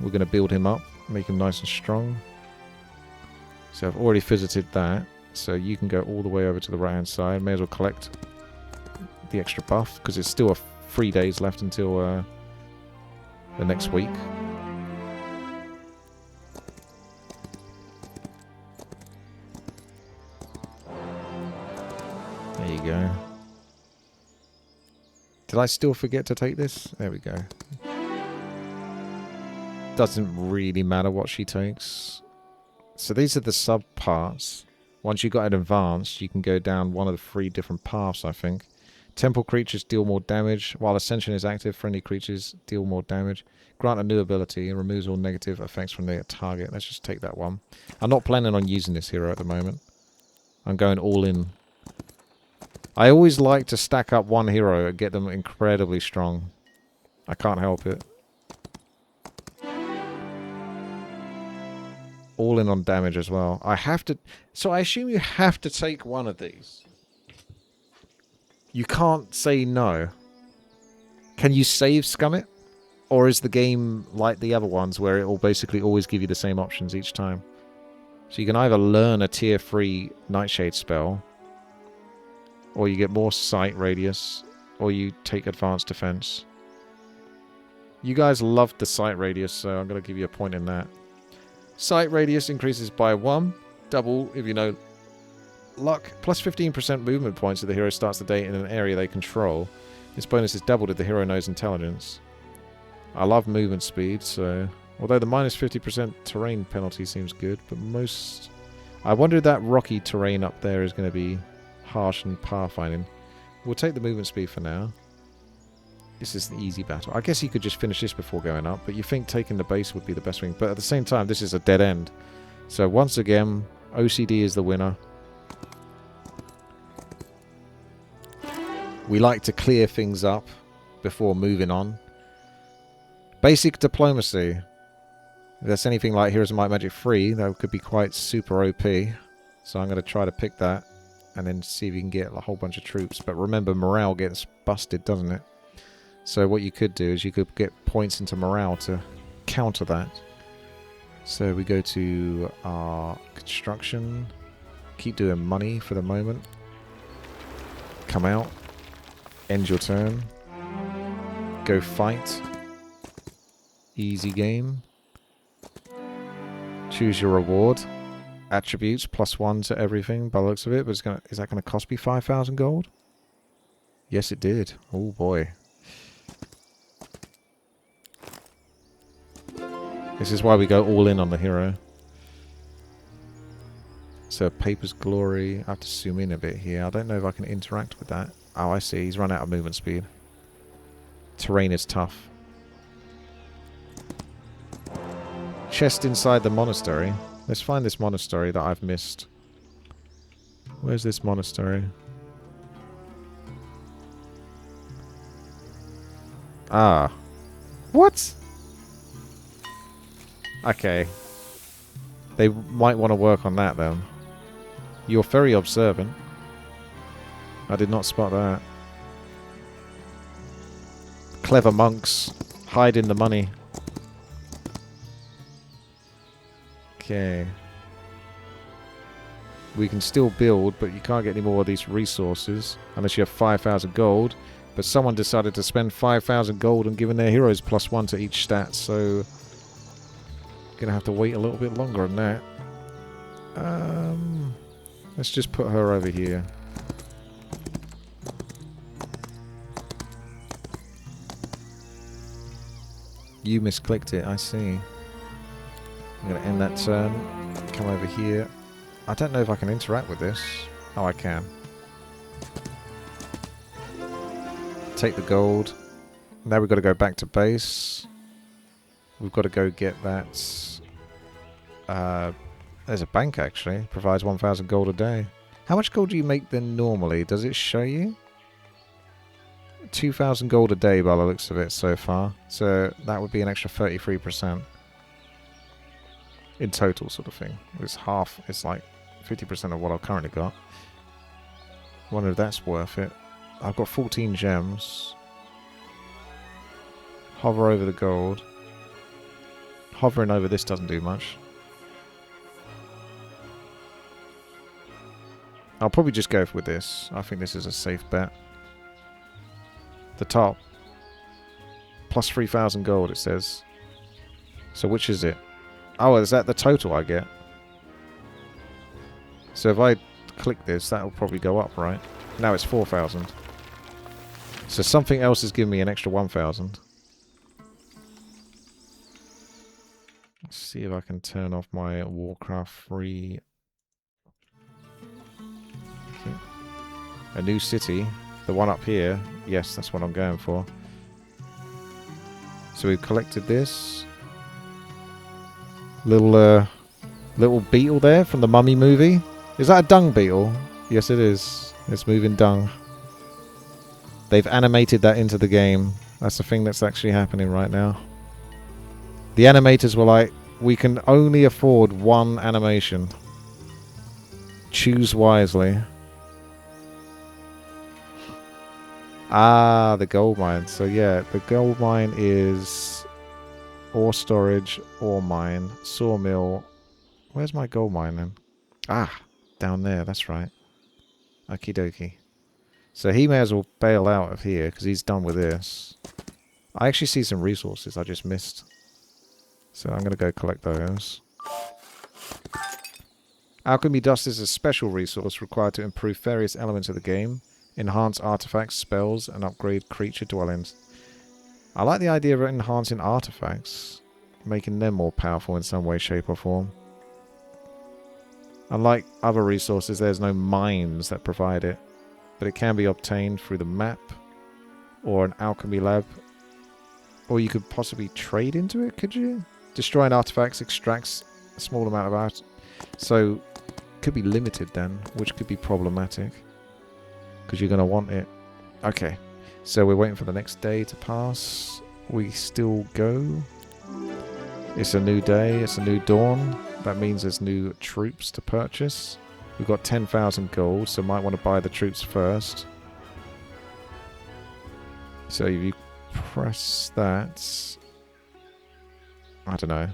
We're going to build him up. Make him nice and strong. So I've already visited that. So you can go all the way over to the right hand side. May as well collect the extra buff. Because it's still 3 days left until the next week. There you go. Did I still forget to take this? There we go. Doesn't really matter what she takes. So these are the sub parts. Once you got it advanced, you can go down one of the 3 different paths, I think. Temple creatures deal more damage. While Ascension is active, friendly creatures deal more damage. Grant a new ability and removes all negative effects from their target. Let's just take that one. I'm not planning on using this hero at the moment. I'm going all in. I always like to stack up one hero and get them incredibly strong. I can't help it. All in on damage as well. I have to... So I assume you have to take one of these. You can't say no. Can you save scum it? Or is the game like the other ones where it will basically always give you the same options each time? So you can either learn a tier 3 Nightshade spell, or you get more sight radius, or you take advanced defense. You guys loved the sight radius, so I'm going to give you a point in that. Sight radius increases by 1, double if you know luck, plus 15% movement points if the hero starts the day in an area they control. This bonus is doubled if the hero knows intelligence. I love movement speed, so... Although the minus 50% terrain penalty seems good, but most... I wonder if that rocky terrain up there is going to be harsh and pathfinding. We'll take the movement speed for now. This is an easy battle. I guess you could just finish this before going up, but you think taking the base would be the best thing. But at the same time, this is a dead end. So once again, OCD is the winner. We like to clear things up before moving on. Basic diplomacy. If there's anything like Heroes of Might Magic 3, that could be quite super OP. So I'm going to try to pick that and then see if you can get a whole bunch of troops. But remember, morale gets busted, doesn't it? So what you could do is you could get points into morale to counter that. So we go to our construction. Keep doing money for the moment. Come out. End your turn. Go fight. Easy game. Choose your reward. Attributes +1 to everything by the looks of it. But it's gonna, is that going to cost me 5,000 gold? Yes, it did. Oh boy. This is why we go all in on the hero. So, Paper's Glory. I have to zoom in a bit here. I don't know if I can interact with that. Oh, I see. He's run out of movement speed. Terrain is tough. Chest inside the monastery. Let's find this monastery that I've missed. Where's this monastery? Ah. What? Okay. They might want to work on that then. You're very observant. I did not spot that. Clever monks. Hide in the money. Okay. We can still build, but you can't get any more of these resources unless you have 5,000 gold. But someone decided to spend 5,000 gold on giving their heroes +1 to each stat, so gonna have to wait a little bit longer than that. Let's just put her over here. You misclicked it, I see. I'm going to end that turn. Come over here. I don't know if I can interact with this. Oh, I can. Take the gold. Now we've got to go back to base. We've got to go get that. There's a bank, actually. Provides 1,000 gold a day. How much gold do you make then normally? Does it show you? 2,000 gold a day by the looks of it so far. So that would be an extra 33% in total, sort of thing. It's half. It's like 50% of what I've currently got. Wonder if that's worth it. I've got 14 gems. Hover over the gold. Hovering over this doesn't do much. I'll probably just go with this. I think this is a safe bet. The top. Plus 3,000 gold, it says. So which is it? Oh, is that the total I get? So if I click this, that will probably go up, right? Now it's 4,000. So something else is giving me an extra 1,000. Let's see if I can turn off my Warcraft free. Okay. A new city. The one up here. Yes, that's what I'm going for. So we've collected this. Little beetle there from the Mummy movie. Is that a dung beetle? Yes, it is. It's moving dung. They've animated that into the game. That's the thing that's actually happening right now. The animators were like, we can only afford one animation. Choose wisely. Ah, the gold mine. So yeah, the gold mine is ore storage, ore mine, sawmill. Where's my gold mine then? Ah, down there, that's right. Okie dokie. So he may as well bail out of here because he's done with this. I actually see some resources I just missed. So I'm going to go collect those. Alchemy dust is a special resource required to improve various elements of the game, enhance artifacts, spells, and upgrade creature dwellings. I like the idea of enhancing artifacts, making them more powerful in some way, shape, or form. Unlike other resources, there's no mines that provide it, but it can be obtained through the map or an alchemy lab. Or you could possibly trade into it, could you? Destroying artifacts extracts a small amount of art. So, could be limited then, which could be problematic. Because you're going to want it. Okay, so we're waiting for the next day to pass. We still go. It's a new day, it's a new dawn. That means there's new troops to purchase. We've got 10,000 gold, so might want to buy the troops first. So if you press that... I don't know.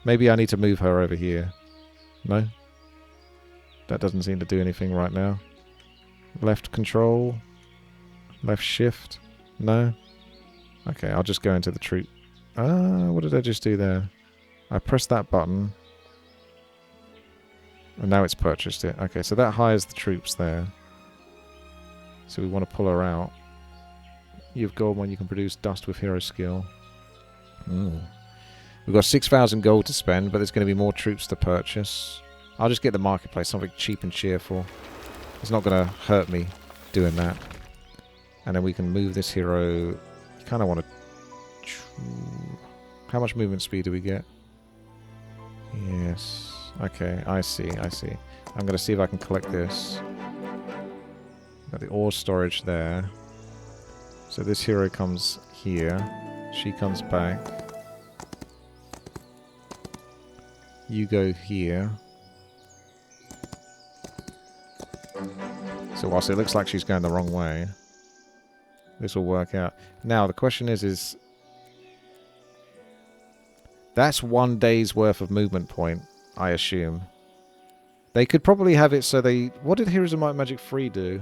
Maybe I need to move her over here. No? That doesn't seem to do anything right now. Left control. Left shift. No? Okay, I'll just go into the troop. What did I just do there? I pressed that button. And now it's purchased it. Okay, so that hires the troops there. So we want to pull her out. You have gold when you can produce dust with hero skill. We've got 6,000 gold to spend, but there's going to be more troops to purchase. I'll just get the marketplace, something cheap and cheerful. It's not going to hurt me doing that. And then we can move this hero. You kind of want to... How much movement speed do we get? Yes. Okay, I see, I see. I'm going to see if I can collect this. Got the ore storage there. So this hero comes here. She comes back. You go here. So whilst it looks like she's going the wrong way, this will work out. Now, the question is... That's 1 day's worth of movement point, I assume. They could probably have it so they... What did Heroes of Might and Magic 3 do?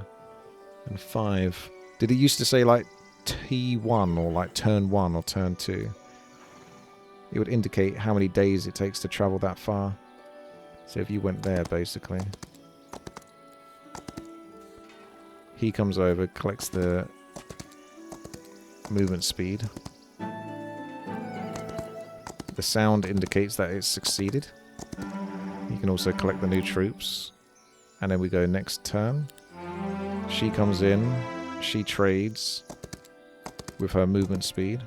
And 5. Did it used to say like T1 or like turn 1 or turn 2? It would indicate how many days it takes to travel that far. So if you went there, basically. He comes over, collects the movement speed. The sound indicates that it's succeeded. You can also collect the new troops. And then we go next turn. She comes in. She trades with her movement speed.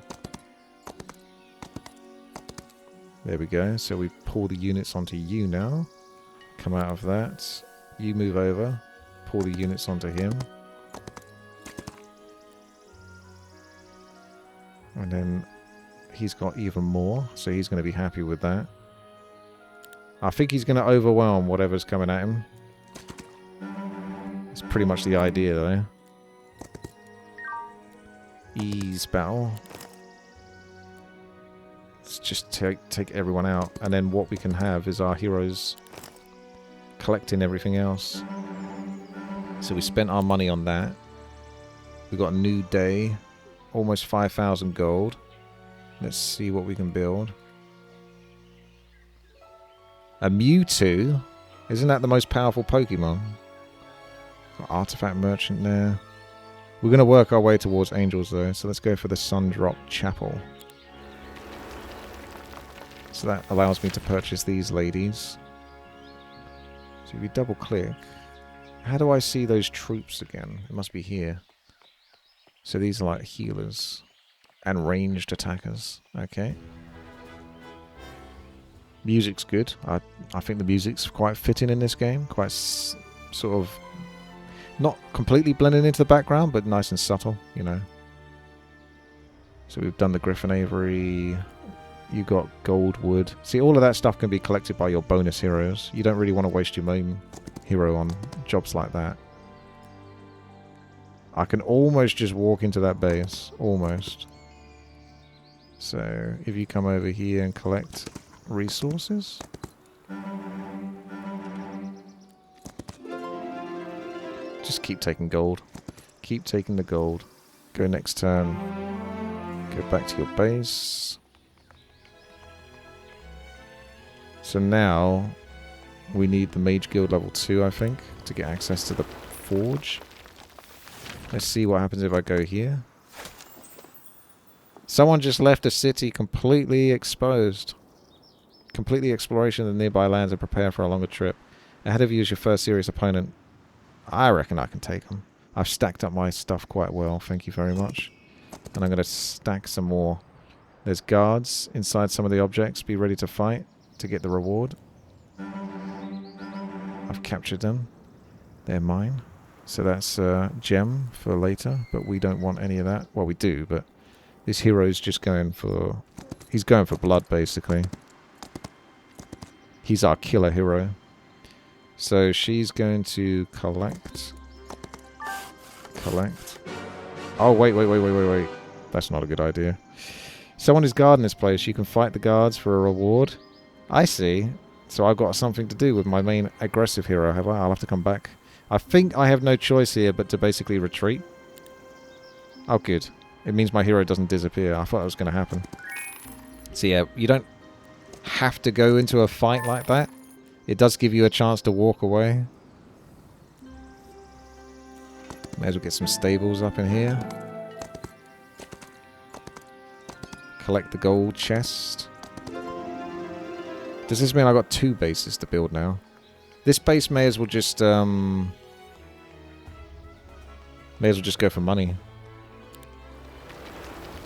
There we go. So we pull the units onto you now. Come out of that. You move over. Pull the units onto him. And then he's got even more. So he's going to be happy with that. I think he's going to overwhelm whatever's coming at him. It's pretty much the idea though. Ease battle. Let's just take everyone out. And then what we can have is our heroes collecting everything else. So we spent our money on that. We got a new day. Almost 5,000 gold. Let's see what we can build. A Mewtwo? Isn't that the most powerful Pokemon? Got Artifact Merchant there. We're going to work our way towards Angels though, so let's go for the Sundrop Chapel. So that allows me to purchase these ladies. So if we double click, how do I see those troops again? It must be here. So these are like healers and ranged attackers. Okay. Music's good. I think the music's quite fitting in this game. Quite sort of not completely blending into the background, but nice and subtle, you know. So we've done the Griffin Avery. You got Goldwood. See, all of that stuff can be collected by your bonus heroes. You don't really want to waste your main hero on jobs like that. I can almost just walk into that base. Almost. So if you come over here and collect resources. Just keep taking gold. Keep taking the gold. Go next turn. Go back to your base. So now we need the Mage Guild level 2, I think, to get access to the forge. Let's see what happens if I go here. Someone just left a city completely exposed. Completely exploration of the nearby lands and prepare for a longer trip. Ahead of you is your first serious opponent. I reckon I can take them. I've stacked up my stuff quite well, thank you very much. And I'm going to stack some more. There's guards inside some of the objects. Be ready to fight to get the reward. I've captured them. They're mine. So that's a gem for later, but we don't want any of that. Well, we do, but this hero's just going for... He's going for blood, basically. He's our killer hero. So she's going to collect. Collect. Oh, wait. That's not a good idea. Someone is guarding this place. You can fight the guards for a reward. I see. So I've got something to do with my main aggressive hero, have I? I'll have to come back. I think I have no choice here but to basically retreat. Oh, good. It means my hero doesn't disappear. I thought that was going to happen. So yeah, you don't have to go into a fight like that. It does give you a chance to walk away. May as well get some stables up in here. Collect the gold chest. Does this mean I've got 2 bases to build now? This base may as well just go for money.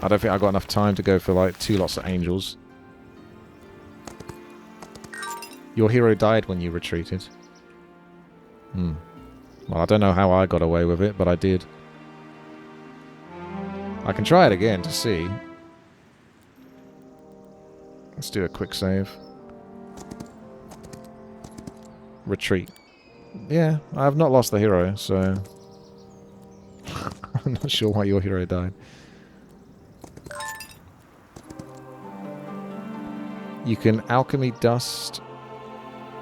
I don't think I got enough time to go for like 2 lots of angels. Your hero died when you retreated. Well, I don't know how I got away with it, but I did. I can try it again to see. Let's do a quick save. Retreat. Yeah, I have not lost the hero, so... I'm not sure why your hero died. You can alchemy dust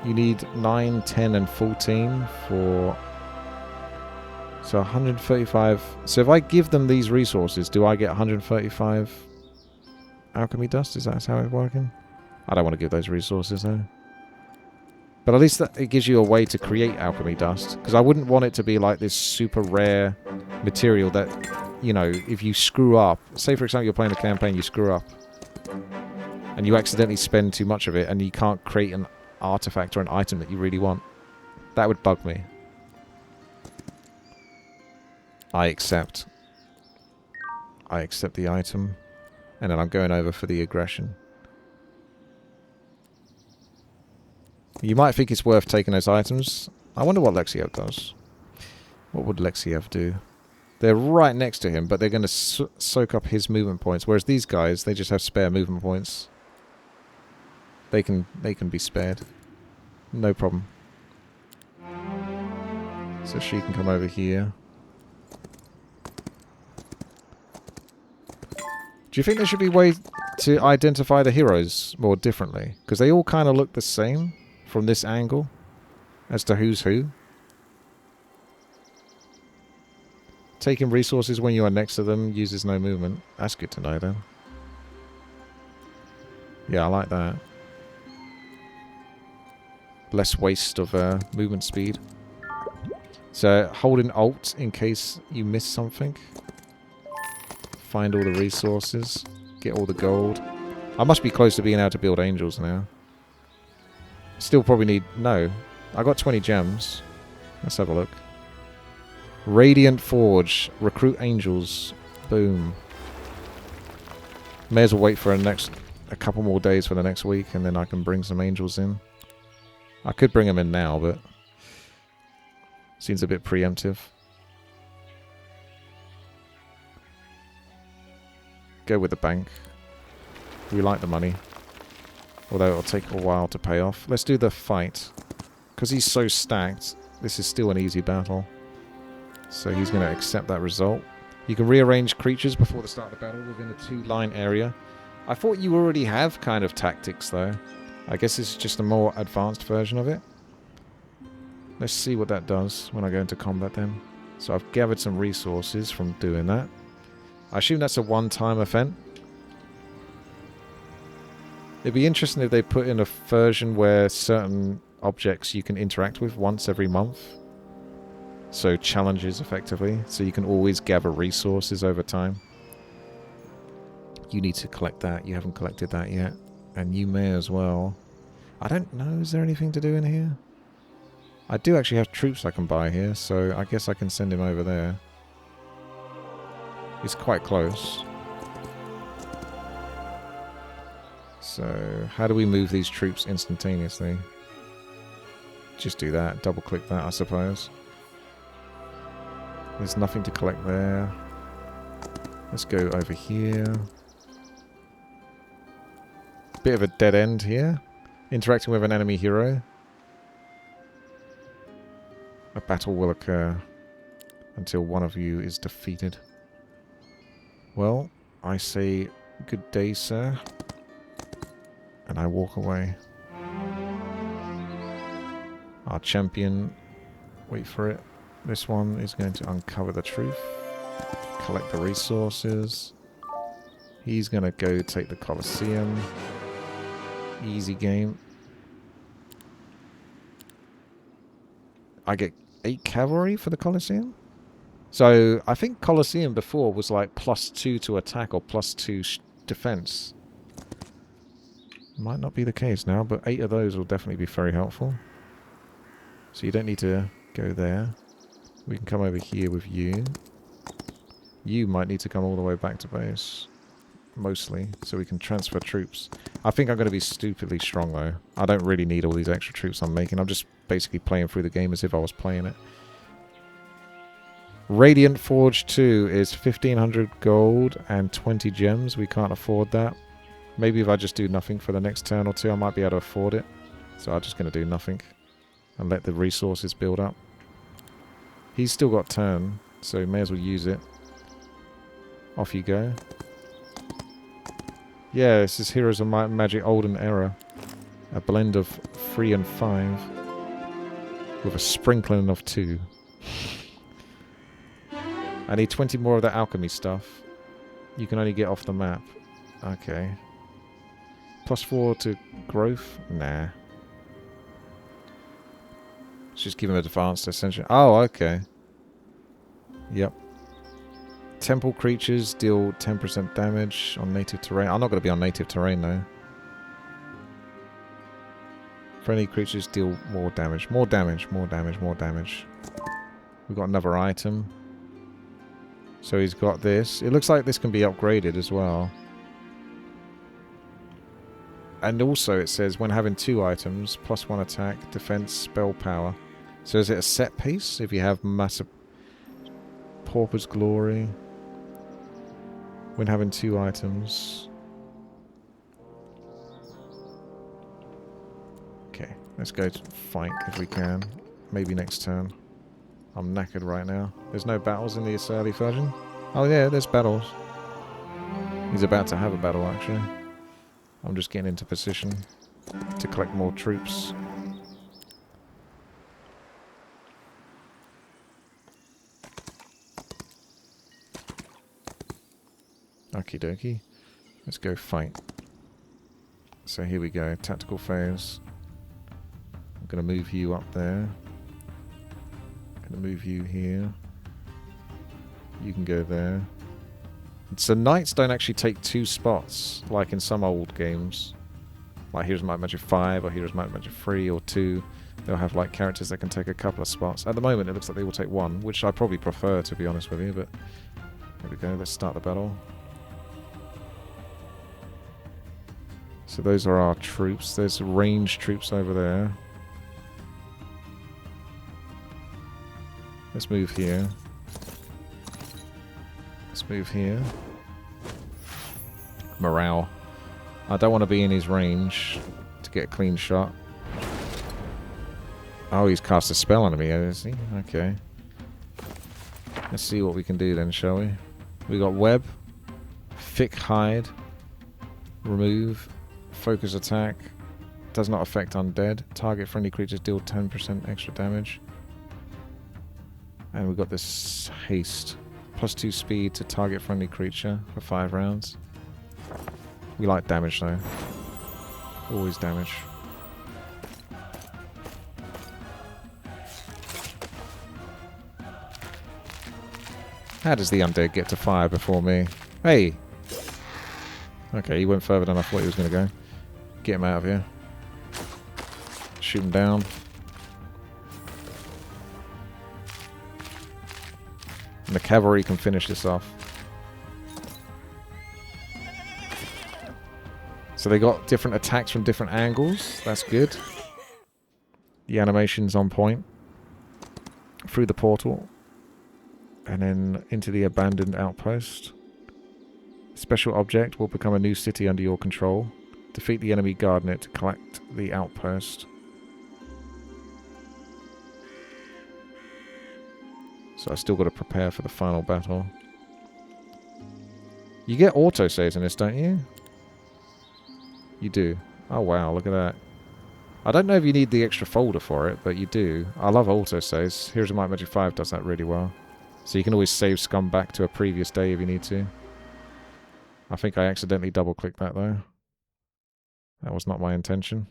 You need 9, 10, and 14 for... So 135... So if I give them these resources, do I get 135 alchemy dust? Is that how it's working? I don't want to give those resources, though. But at least that, it gives you a way to create alchemy dust. Because I wouldn't want it to be like this super rare material that, you know, if you screw up... Say, for example, you're playing a campaign, you screw up. And you accidentally spend too much of it, and you can't create an artifact or an item that you really want. That would bug me. I accept. I accept the item. And then I'm going over for the aggression. You might think it's worth taking those items. I wonder what Lexiev does. What would Lexiev do? They're right next to him, but they're going to soak up his movement points. Whereas these guys, they just have spare movement points. They can be spared. No problem. So she can come over here. Do you think there should be a way to identify the heroes more differently? Because they all kind of look the same from this angle as to who's who. Taking resources when you are next to them uses no movement. That's good to know then. Yeah, I like that. Less waste of movement speed. So holding Alt in case you miss something. Find all the resources. Get all the gold. I must be close to being able to build angels now. Still probably need... No. I got 20 gems. Let's have a look. Radiant Forge. Recruit angels. Boom. May as well wait for a couple more days for the next week, and then I can bring some angels in. I could bring them in now, but... Seems a bit preemptive. Go with the bank. We like the money. Although it'll take a while to pay off. Let's do the fight. Because he's so stacked, this is still an easy battle. So he's going to accept that result. You can rearrange creatures before the start of the battle within a 2-line area. I thought you already have kind of tactics, though. I guess this is just a more advanced version of it. Let's see what that does when I go into combat then. So I've gathered some resources from doing that. I assume that's a one-time event. It'd be interesting if they put in a version where certain objects you can interact with once every month. So challenges, effectively. So you can always gather resources over time. You need to collect that. You haven't collected that yet. And you may as well. I don't know. Is there anything to do in here? I do actually have troops I can buy here. So I guess I can send him over there. It's quite close. So, how do we move these troops instantaneously? Just do that. Double click that, I suppose. There's nothing to collect there. Let's go over here. Bit of a dead end here. Interacting with an enemy hero. A battle will occur until one of you is defeated. Well, I say good day, sir. And I walk away. Our champion, wait for it. This one is going to uncover the truth. Collect the resources. He's going to go take the Colosseum. Easy game. I get 8 cavalry for the Colosseum? So, I think Colosseum before was like +2 to attack or +2 defense. Might not be the case now, but 8 of those will definitely be very helpful. So you don't need to go there. We can come over here with you. You might need to come all the way back to base. Mostly, so we can transfer troops. I think I'm going to be stupidly strong, though. I don't really need all these extra troops I'm making. I'm just basically playing through the game as if I was playing it. Radiant Forge 2 is 1500 gold and 20 gems. We can't afford that. Maybe if I just do nothing for the next turn or two, I might be able to afford it. So I'm just going to do nothing and let the resources build up. He's still got turn, so may as well use it. Off you go. Yeah, this is Heroes of Might and Magic Olden Era. A blend of 3 and 5. With a sprinkling of 2. I need 20 more of that alchemy stuff. You can only get off the map. Okay. +4 to growth? Nah. Let's just give him advanced ascension. Oh, okay. Yep. Temple creatures deal 10% damage on native terrain. I'm not going to be on native terrain though. Friendly creatures deal more damage. More damage, more damage, more damage. We've got another item. So he's got this. It looks like this can be upgraded as well. And also it says when having 2 items, +1 attack, defense, spell power. So is it a set piece if you have massive Pauper's Glory? When having 2 items. Okay, let's go to fight if we can. Maybe next turn. I'm knackered right now. There's no battles in the early version? Oh yeah, there's battles. He's about to have a battle actually. I'm just getting into position to collect more troops. Okie dokie. Let's go fight. So here we go. Tactical phase. I'm going to move you up there. Going to move you here. You can go there. So knights don't actually take 2 spots, like in some old games. Like Heroes Might Magic 5 or Heroes Might Magic 3 or 2. They'll have like characters that can take a couple of spots. At the moment it looks like they will take 1, which I probably prefer to be honest with you, but there we go, let's start the battle. So those are our troops. There's ranged troops over there. Let's move here. Let's move here. Morale. I don't want to be in his range to get a clean shot. Oh, he's cast a spell on me, has he? Okay. Let's see what we can do then, shall we? We got web, thick hide, remove, focus attack, does not affect undead. Target friendly creatures deal 10% extra damage. And we've got this haste. +2 speed to target friendly creature for 5 rounds. We like damage though. Always damage. How does the undead get to fire before me? Hey! Okay, he went further than I thought he was going to go. Get him out of here. Shoot him down. And the cavalry can finish this off. So they got different attacks from different angles. That's good. The animation's on point. Through the portal. And then into the abandoned outpost. Special object will become a new city under your control. Defeat the enemy guard in it to collect the outpost. So I still got to prepare for the final battle. You get autosaves in this, don't you? You do. Oh wow, look at that. I don't know if you need the extra folder for it, but you do. I love autosaves. Heroes of Might and Magic 5 does that really well. So you can always save scum back to a previous day if you need to. I think I accidentally double-clicked that though. That was not my intention.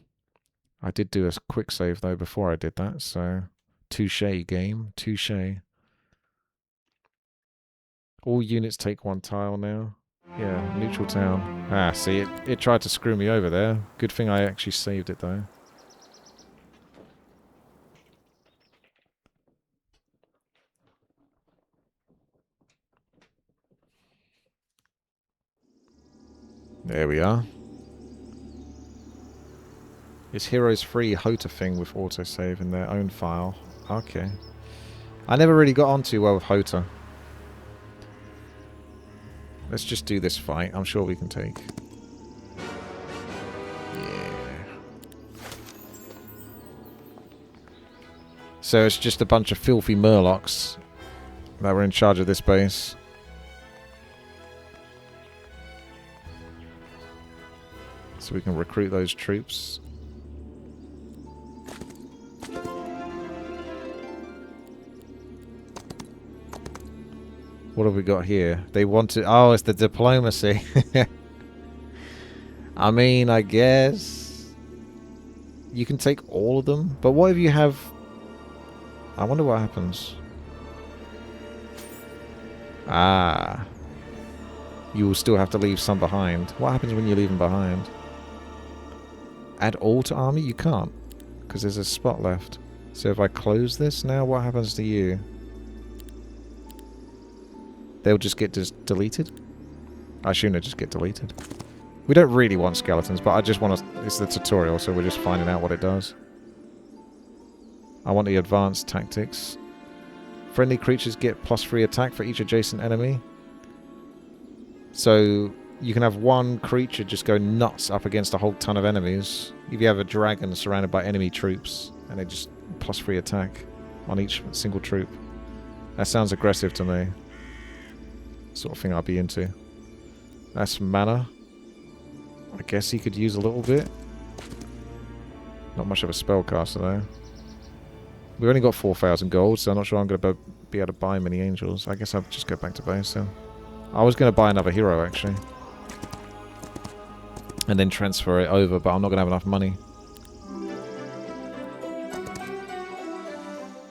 I did do a quick save though before I did that, so... Touche, game. Touche. All units take 1 tile now. Yeah, neutral town. Ah, see, it tried to screw me over there. Good thing I actually saved it though. There we are. Is Heroes free Hota thing with autosave in their own file? Okay. I never really got on too well with Hota. Let's just do this fight. I'm sure we can take. Yeah. So it's just a bunch of filthy murlocs that were in charge of this base. So we can recruit those troops. What have we got here? They want to... Oh, it's the diplomacy. I mean, I guess... You can take all of them. But what if you have... I wonder what happens. Ah. You will still have to leave some behind. What happens when you leave them behind? Add all to army? You can't. Because there's a spot left. So if I close this now, what happens to you? They'll just get deleted? I assume they just get deleted. We don't really want skeletons, but I just want to... It's the tutorial, so we're just finding out what it does. I want the advanced tactics. Friendly creatures get +3 attack for each adjacent enemy. So you can have one creature just go nuts up against a whole ton of enemies. If you have a dragon surrounded by enemy troops, and they just +3 attack on each single troop. That sounds aggressive to me. Sort of thing I'd be into. That's mana. I guess he could use a little bit. Not much of a spellcaster though. We've only got 4,000 gold, so I'm not sure I'm going to be able to buy many angels. I guess I'll just go back to base then. I was going to buy another hero actually. And then transfer it over, but I'm not going to have enough money.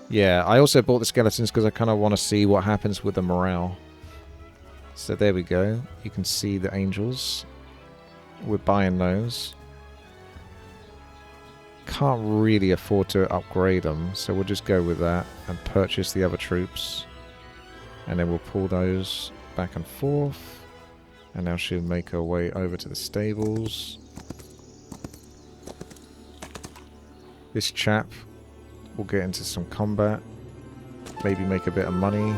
Yeah, I also bought the skeletons because I kind of want to see what happens with the morale. So there we go. You can see the angels. We're buying those. Can't really afford to upgrade them, so we'll just go with that and purchase the other troops. And then we'll pull those back and forth. And now she'll make her way over to the stables. This chap will get into some combat. Maybe make a bit of money.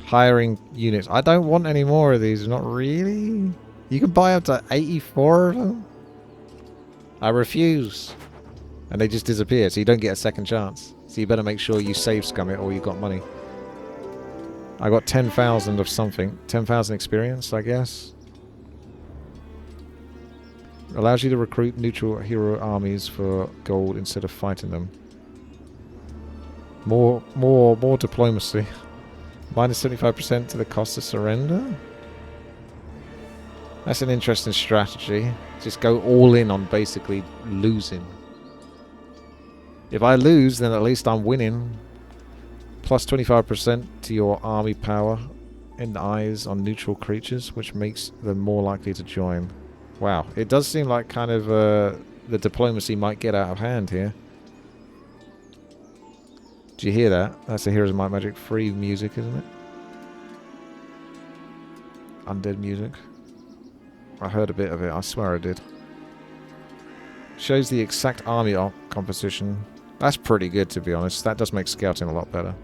Hiring units. I don't want any more of these. Not really. You can buy up to 84 of them. I refuse. And they just disappear, so you don't get a second chance. So you better make sure you save scum it or you got money. I got 10,000 of something. 10,000 experience, I guess. Allows you to recruit neutral hero armies for gold instead of fighting them. More diplomacy. Minus 75% to the cost of surrender? That's an interesting strategy. Just go all in on basically losing. If I lose, then at least I'm winning. Plus 25% to your army power in the eyes on neutral creatures, which makes them more likely to join. Wow, it does seem like kind of the diplomacy might get out of hand here. Do you hear that? That's the Heroes of Might Magic free music, isn't it? Undead music. I heard a bit of it, I swear I did. Shows the exact army composition. That's pretty good, to be honest. That does make scouting a lot better.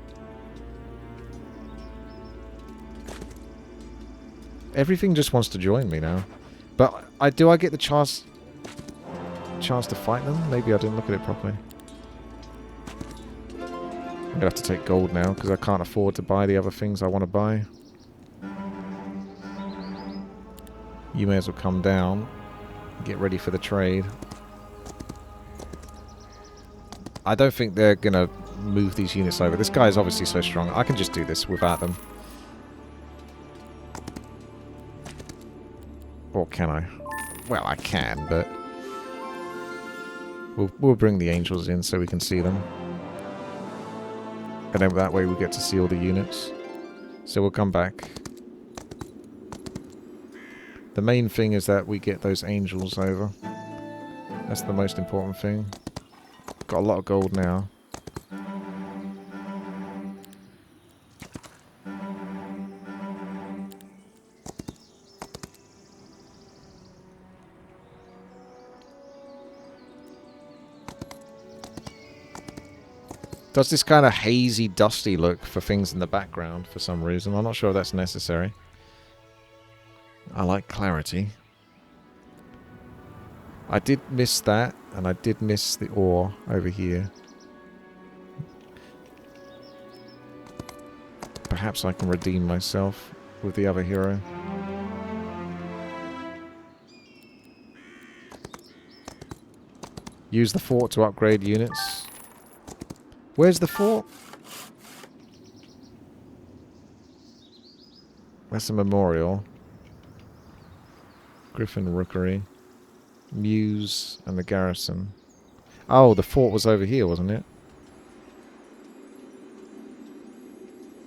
Everything just wants to join me now. But do I get the chance to fight them? Maybe I didn't look at it properly. I'm going to have to take gold now, because I can't afford to buy the other things I want to buy. You may as well come down. Get ready for the trade. I don't think they're going to move these units over. This guy is obviously so strong. I can just do this without them. Or can I? Well, I can, but... We'll bring the angels in so we can see them. And then that way we get to see all the units. So we'll come back. The main thing is that we get those angels over. That's the most important thing. Got a lot of gold now. Does this kind of hazy, dusty look for things in the background for some reason? I'm not sure if that's necessary. I like clarity. I did miss that, and I did miss the ore over here. Perhaps I can redeem myself with the other hero. Use the fort to upgrade units. Where's the fort? That's a memorial. Griffin Rookery. Mews and the garrison. Oh, the fort was over here, wasn't it?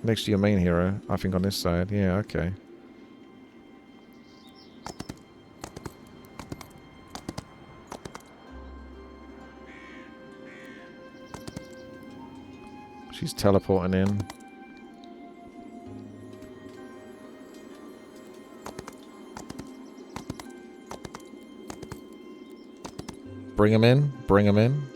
Next to your main hero, I think on this side. Yeah, okay. She's teleporting in. Bring him in. Bring him in.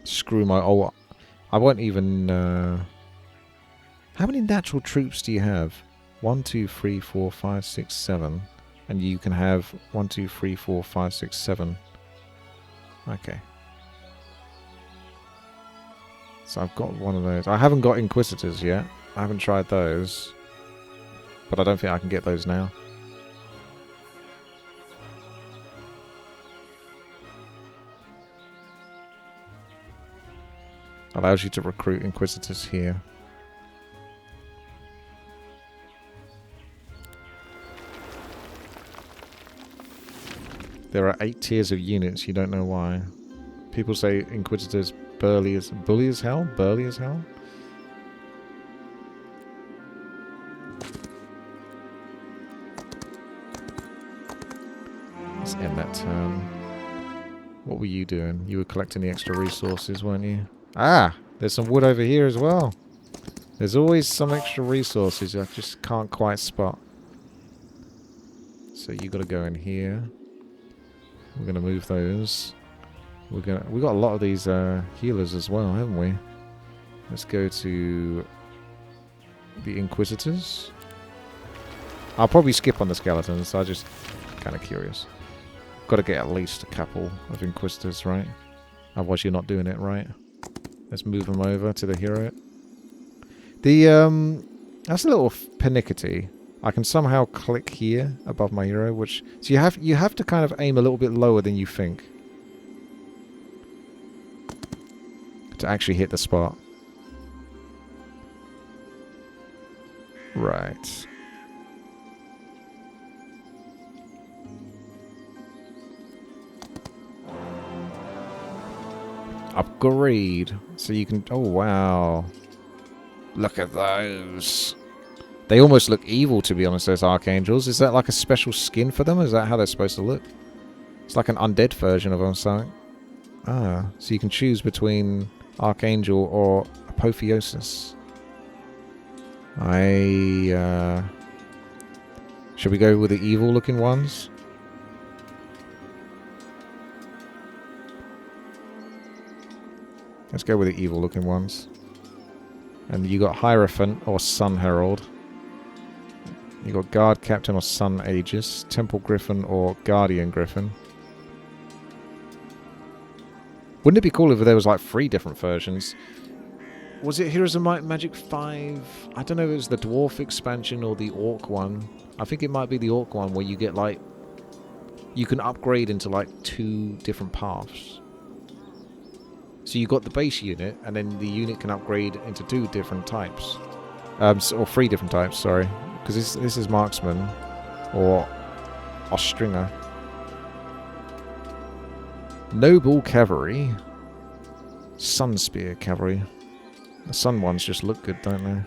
Screw my... Oh, I won't even... How many natural troops do you have? 1, 2, 3, 4, 5, 6, 7. And you can have 1, 2, 3, 4, 5, 6, 7. Okay. So I've got one of those. I haven't got Inquisitors yet. I haven't tried those. But I don't think I can get those now. Allows you to recruit Inquisitors here. There are 8 tiers of units, you don't know why. People say Inquisitors bully as hell? Burly as hell? Let's end that turn. What were you doing? You were collecting the extra resources, weren't you? Ah! There's some wood over here as well. There's always some extra resources I just can't quite spot. So you got to go in here. We're going to move those. We got a lot of these healers as well, haven't we? Let's go to the Inquisitors. I'll probably skip on the skeletons. I'm just kind of curious. Got to get at least a couple of Inquisitors, right? Otherwise you're not doing it right. Let's move them over to the hero. That's a little pernickety. I can somehow click here above my hero, which so you have to kind of aim a little bit lower than you think to actually hit the spot. Right. Upgrade. So you can... Oh, wow. Look at those. They almost look evil, to be honest, those Archangels. Is that like a special skin for them? Is that how they're supposed to look? It's like an undead version of them, something. Ah, so you can choose between Archangel or Apotheosis. Should we go with the evil-looking ones? Let's go with the evil-looking ones. And you got Hierophant or Sun Herald. You got Guard Captain or Sun Aegis, Temple Griffin or Guardian Griffin. Wouldn't it be cool if there was like 3 different versions? Was it Heroes of Might and Magic 5? I don't know if it was the Dwarf expansion or the Orc one. I think it might be the Orc one where you get like... You can upgrade into like 2 different paths. So you got the base unit, and then the unit can upgrade into 2 different types. Or 3 different types, sorry. Because this is Marksman. Or Stringer. Noble Cavalry. Sunspear Cavalry. The Sun ones just look good, don't they?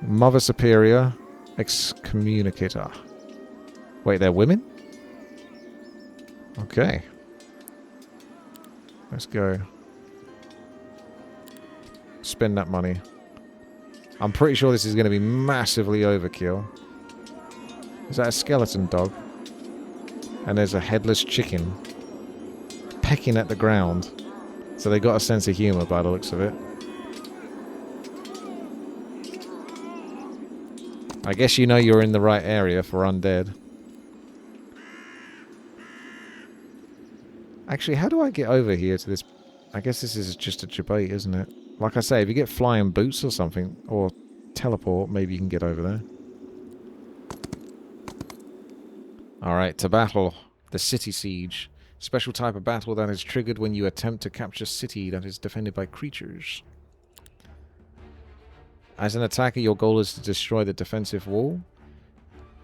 Mother Superior. Excommunicator. Wait, they're women? Okay. Let's go. Spend that money. I'm pretty sure this is going to be massively overkill. Is that a skeleton dog? And there's a headless chicken. Pecking at the ground. So they got a sense of humour by the looks of it. I guess you know you're in the right area for undead. Actually, how do I get over here to this? I guess this is just a debate, isn't it? Like I say, if you get flying boots or something, or teleport, maybe you can get over there. Alright, to battle. The city siege. Special type of battle that is triggered when you attempt to capture a city that is defended by creatures. As an attacker, your goal is to destroy the defensive wall.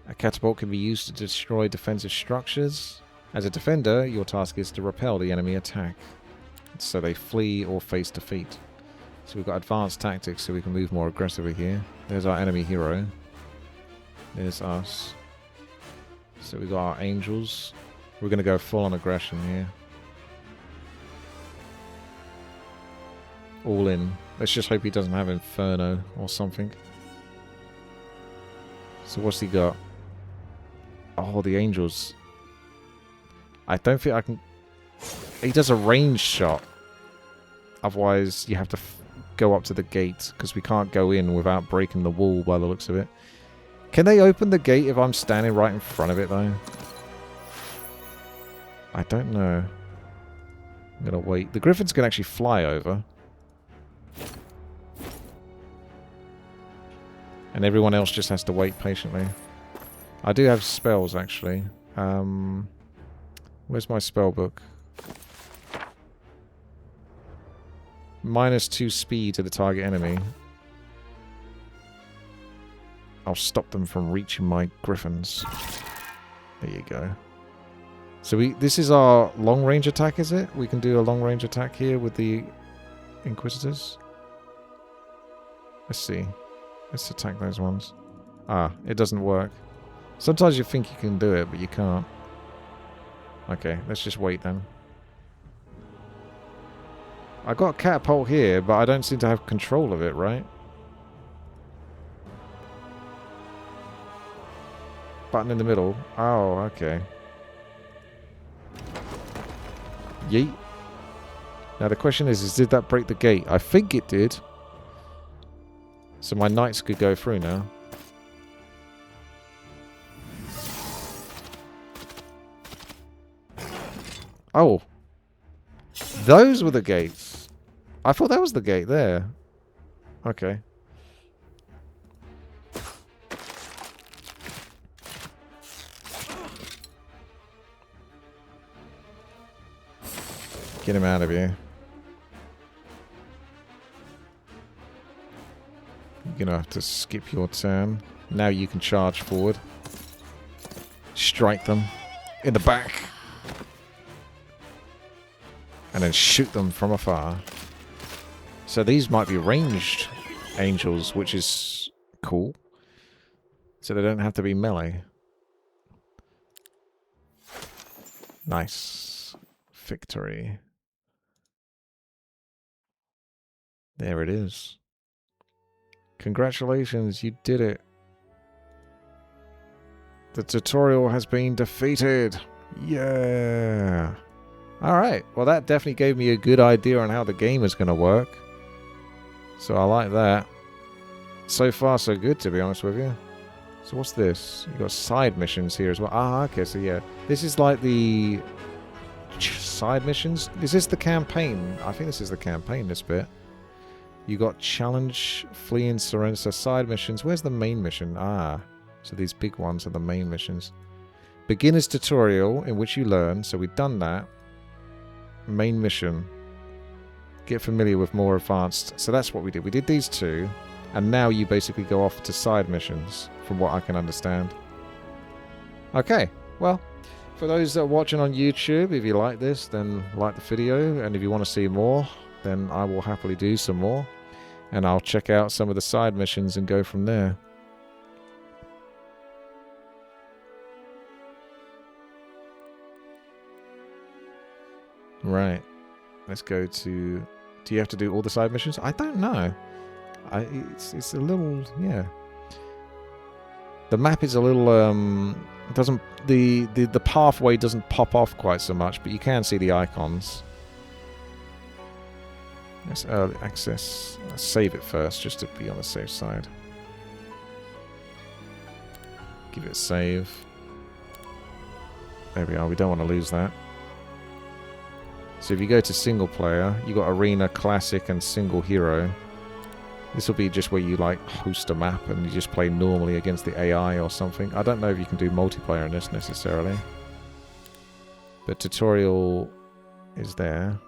A catapult can be used to destroy defensive structures. As a defender, your task is to repel the enemy attack, so they flee or face defeat. So we've got advanced tactics, so we can move more aggressively here. There's our enemy hero. There's us. So we've got our angels. We're going to go full on aggression here. All in. Let's just hope he doesn't have Inferno or something. So what's he got? Oh, the angels. I don't think I can... He does a range shot. Otherwise, you have to go up to the gate, because we can't go in without breaking the wall by the looks of it. Can they open the gate if I'm standing right in front of it, though? I don't know. I'm going to wait. The griffins can actually fly over. And everyone else just has to wait patiently. I do have spells, actually. Where's my spell book? -2 speed to the target enemy. I'll stop them from reaching my griffins. There you go. So this is our long range attack, is it? We can do a long range attack here with the Inquisitors. Let's see. Let's attack those ones. Ah, it doesn't work. Sometimes you think you can do it, but you can't. Okay, let's just wait then. I got a catapult here, but I don't seem to have control of it, right? Button in the middle. Oh, okay. Yeet. Now the question is did that break the gate? I think it did. So my knights could go through now. Oh. Those were the gates. I thought that was the gate there. Okay. Get him out of here. You're gonna have to skip your turn. Now you can charge forward. Strike them in the back. And then shoot them from afar. So these might be ranged angels, which is cool. So they don't have to be melee. Nice. Victory. There it is. Congratulations, you did it. The tutorial has been defeated. Yeah. Alright, well that definitely gave me a good idea on how the game is going to work. So I like that. So far so good, to be honest with you. So what's this? You've got side missions here as well. Ah, okay, so yeah. This is like the side missions. Is this the campaign? I think this is the campaign, this bit. You got challenge, flee and surrender. So side missions. Where's the main mission? Ah, so these big ones are the main missions. Beginner's tutorial in which you learn. So we've done that. Main mission. Get familiar with more advanced. So that's what we did. We did these two. And now you basically go off to side missions, from what I can understand. Okay, well, for those that are watching on YouTube, if you like this, then like the video. And if you want to see more, then I will happily do some more. And I'll check out some of the side missions and go from there. Right. Let's go to... Do you have to do all the side missions? I don't know. It's a little... Yeah. The map is a little... doesn't... The pathway doesn't pop off quite so much, but you can see the icons. Let's early access. Let's save it first, just to be on the safe side. Give it a save. There we are. We don't want to lose that. So if you go to single player, you got arena, classic, and single hero. This will be just where you like host a map and you just play normally against the AI or something. I don't know if you can do multiplayer in this necessarily. But tutorial is there.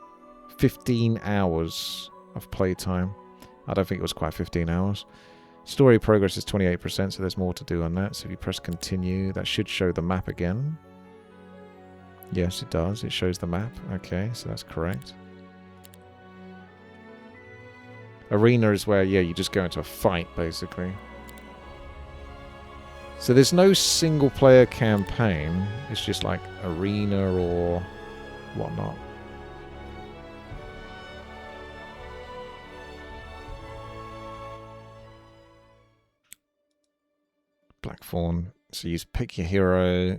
15 hours of playtime. I don't think it was quite 15 hours. Story progress is 28%, so there's more to do on that. So if you press continue, that should show the map again. Yes, it does. It shows the map. Okay, so that's correct. Arena is where, yeah, you just go into a fight, basically. So there's no single player campaign. It's just like arena or whatnot. Blackthorn. So you pick your hero,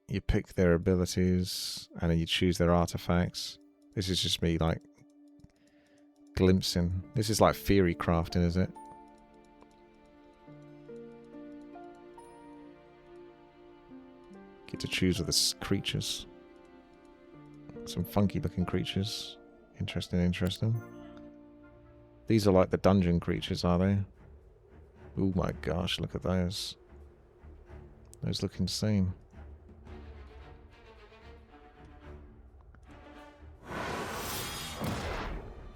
you pick their abilities, and then you choose their artifacts. This is just me like glimpsing. This is like theory crafting, is it? Get to choose with the creatures. Some funky looking creatures. Interesting, interesting. These are like the dungeon creatures, are they? Oh my gosh, look at those. Those look insane.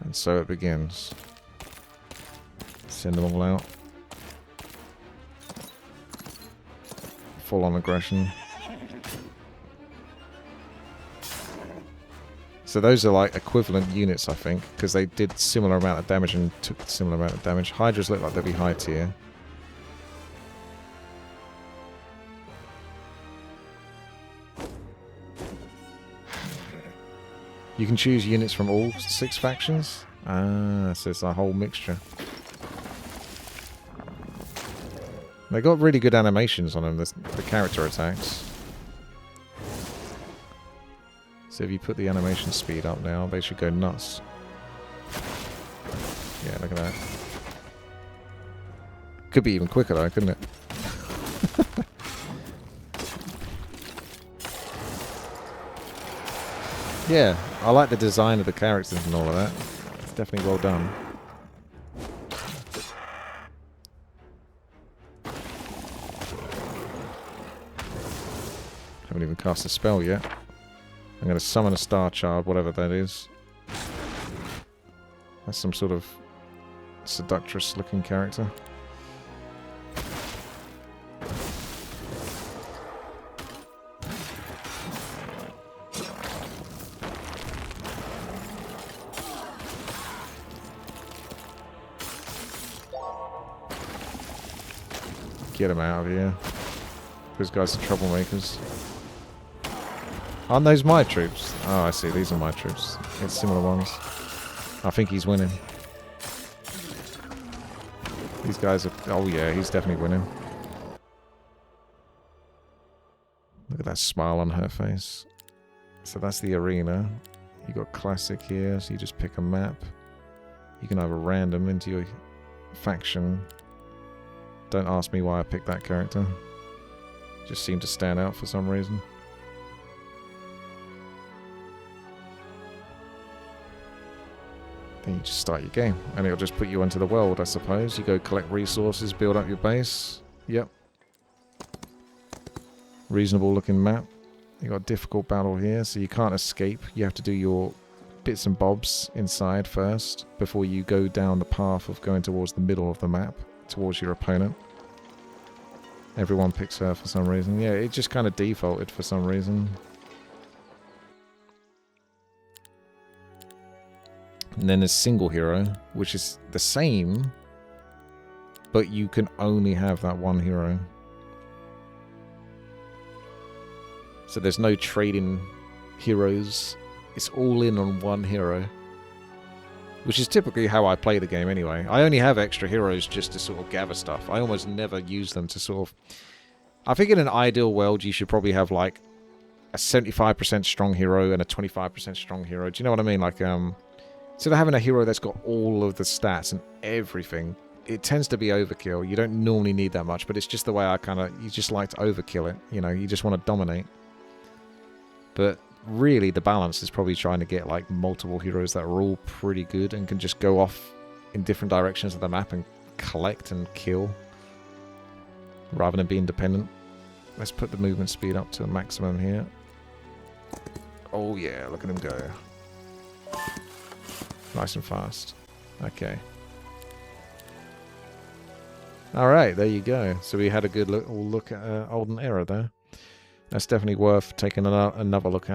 And so it begins. Send them all out. Full on aggression. So those are like equivalent units, I think, because they did similar amount of damage and took similar amount of damage. Hydras look like they'll be high tier. You can choose units from all 6 factions. Ah, so it's a whole mixture. They got really good animations on them, the character attacks. So if you put the animation speed up now, they should go nuts. Yeah, look at that. Could be even quicker though, couldn't it? Yeah, I like the design of the characters and all of that. It's definitely well done. Haven't even cast a spell yet. I'm going to summon a Star Child, whatever that is. That's some sort of seductress looking character. Get him out of here. Those guys are troublemakers. Aren't those my troops? Oh, I see. These are my troops. It's similar ones. I think he's winning. These guys are... Oh, yeah. He's definitely winning. Look at that smile on her face. So that's the arena. You got classic here. So you just pick a map. You can have a random into your faction. Don't ask me why I picked that character. Just seemed to stand out for some reason. Then you just start your game. And it'll just put you into the world, I suppose. You go collect resources, build up your base. Yep. Reasonable looking map. You got a difficult battle here, so you can't escape. You have to do your bits and bobs inside first, before you go down the path of going towards the middle of the map, towards your opponent. Everyone picks her for some reason. Yeah, it just kind of defaulted for some reason. And then there's single hero, which is the same, but you can only have that one hero. So there's no trading heroes. It's all in on one hero. Which is typically how I play the game anyway. I only have extra heroes just to sort of gather stuff. I almost never use them to sort of... I think in an ideal world you should probably have like a 75% strong hero and a 25% strong hero. Do you know what I mean? Like, instead of having a hero that's got all of the stats and everything, it tends to be overkill. You don't normally need that much, but it's just the way I kind of... You just like to overkill it. You know, you just want to dominate. But... really, the balance is probably trying to get like multiple heroes that are all pretty good and can just go off in different directions of the map and collect and kill rather than be independent. Let's put the movement speed up to a maximum here. Oh yeah, look at him go. Nice and fast. Okay. Alright, there you go. So we had a good look at Olden Era there. That's definitely worth taking another look at.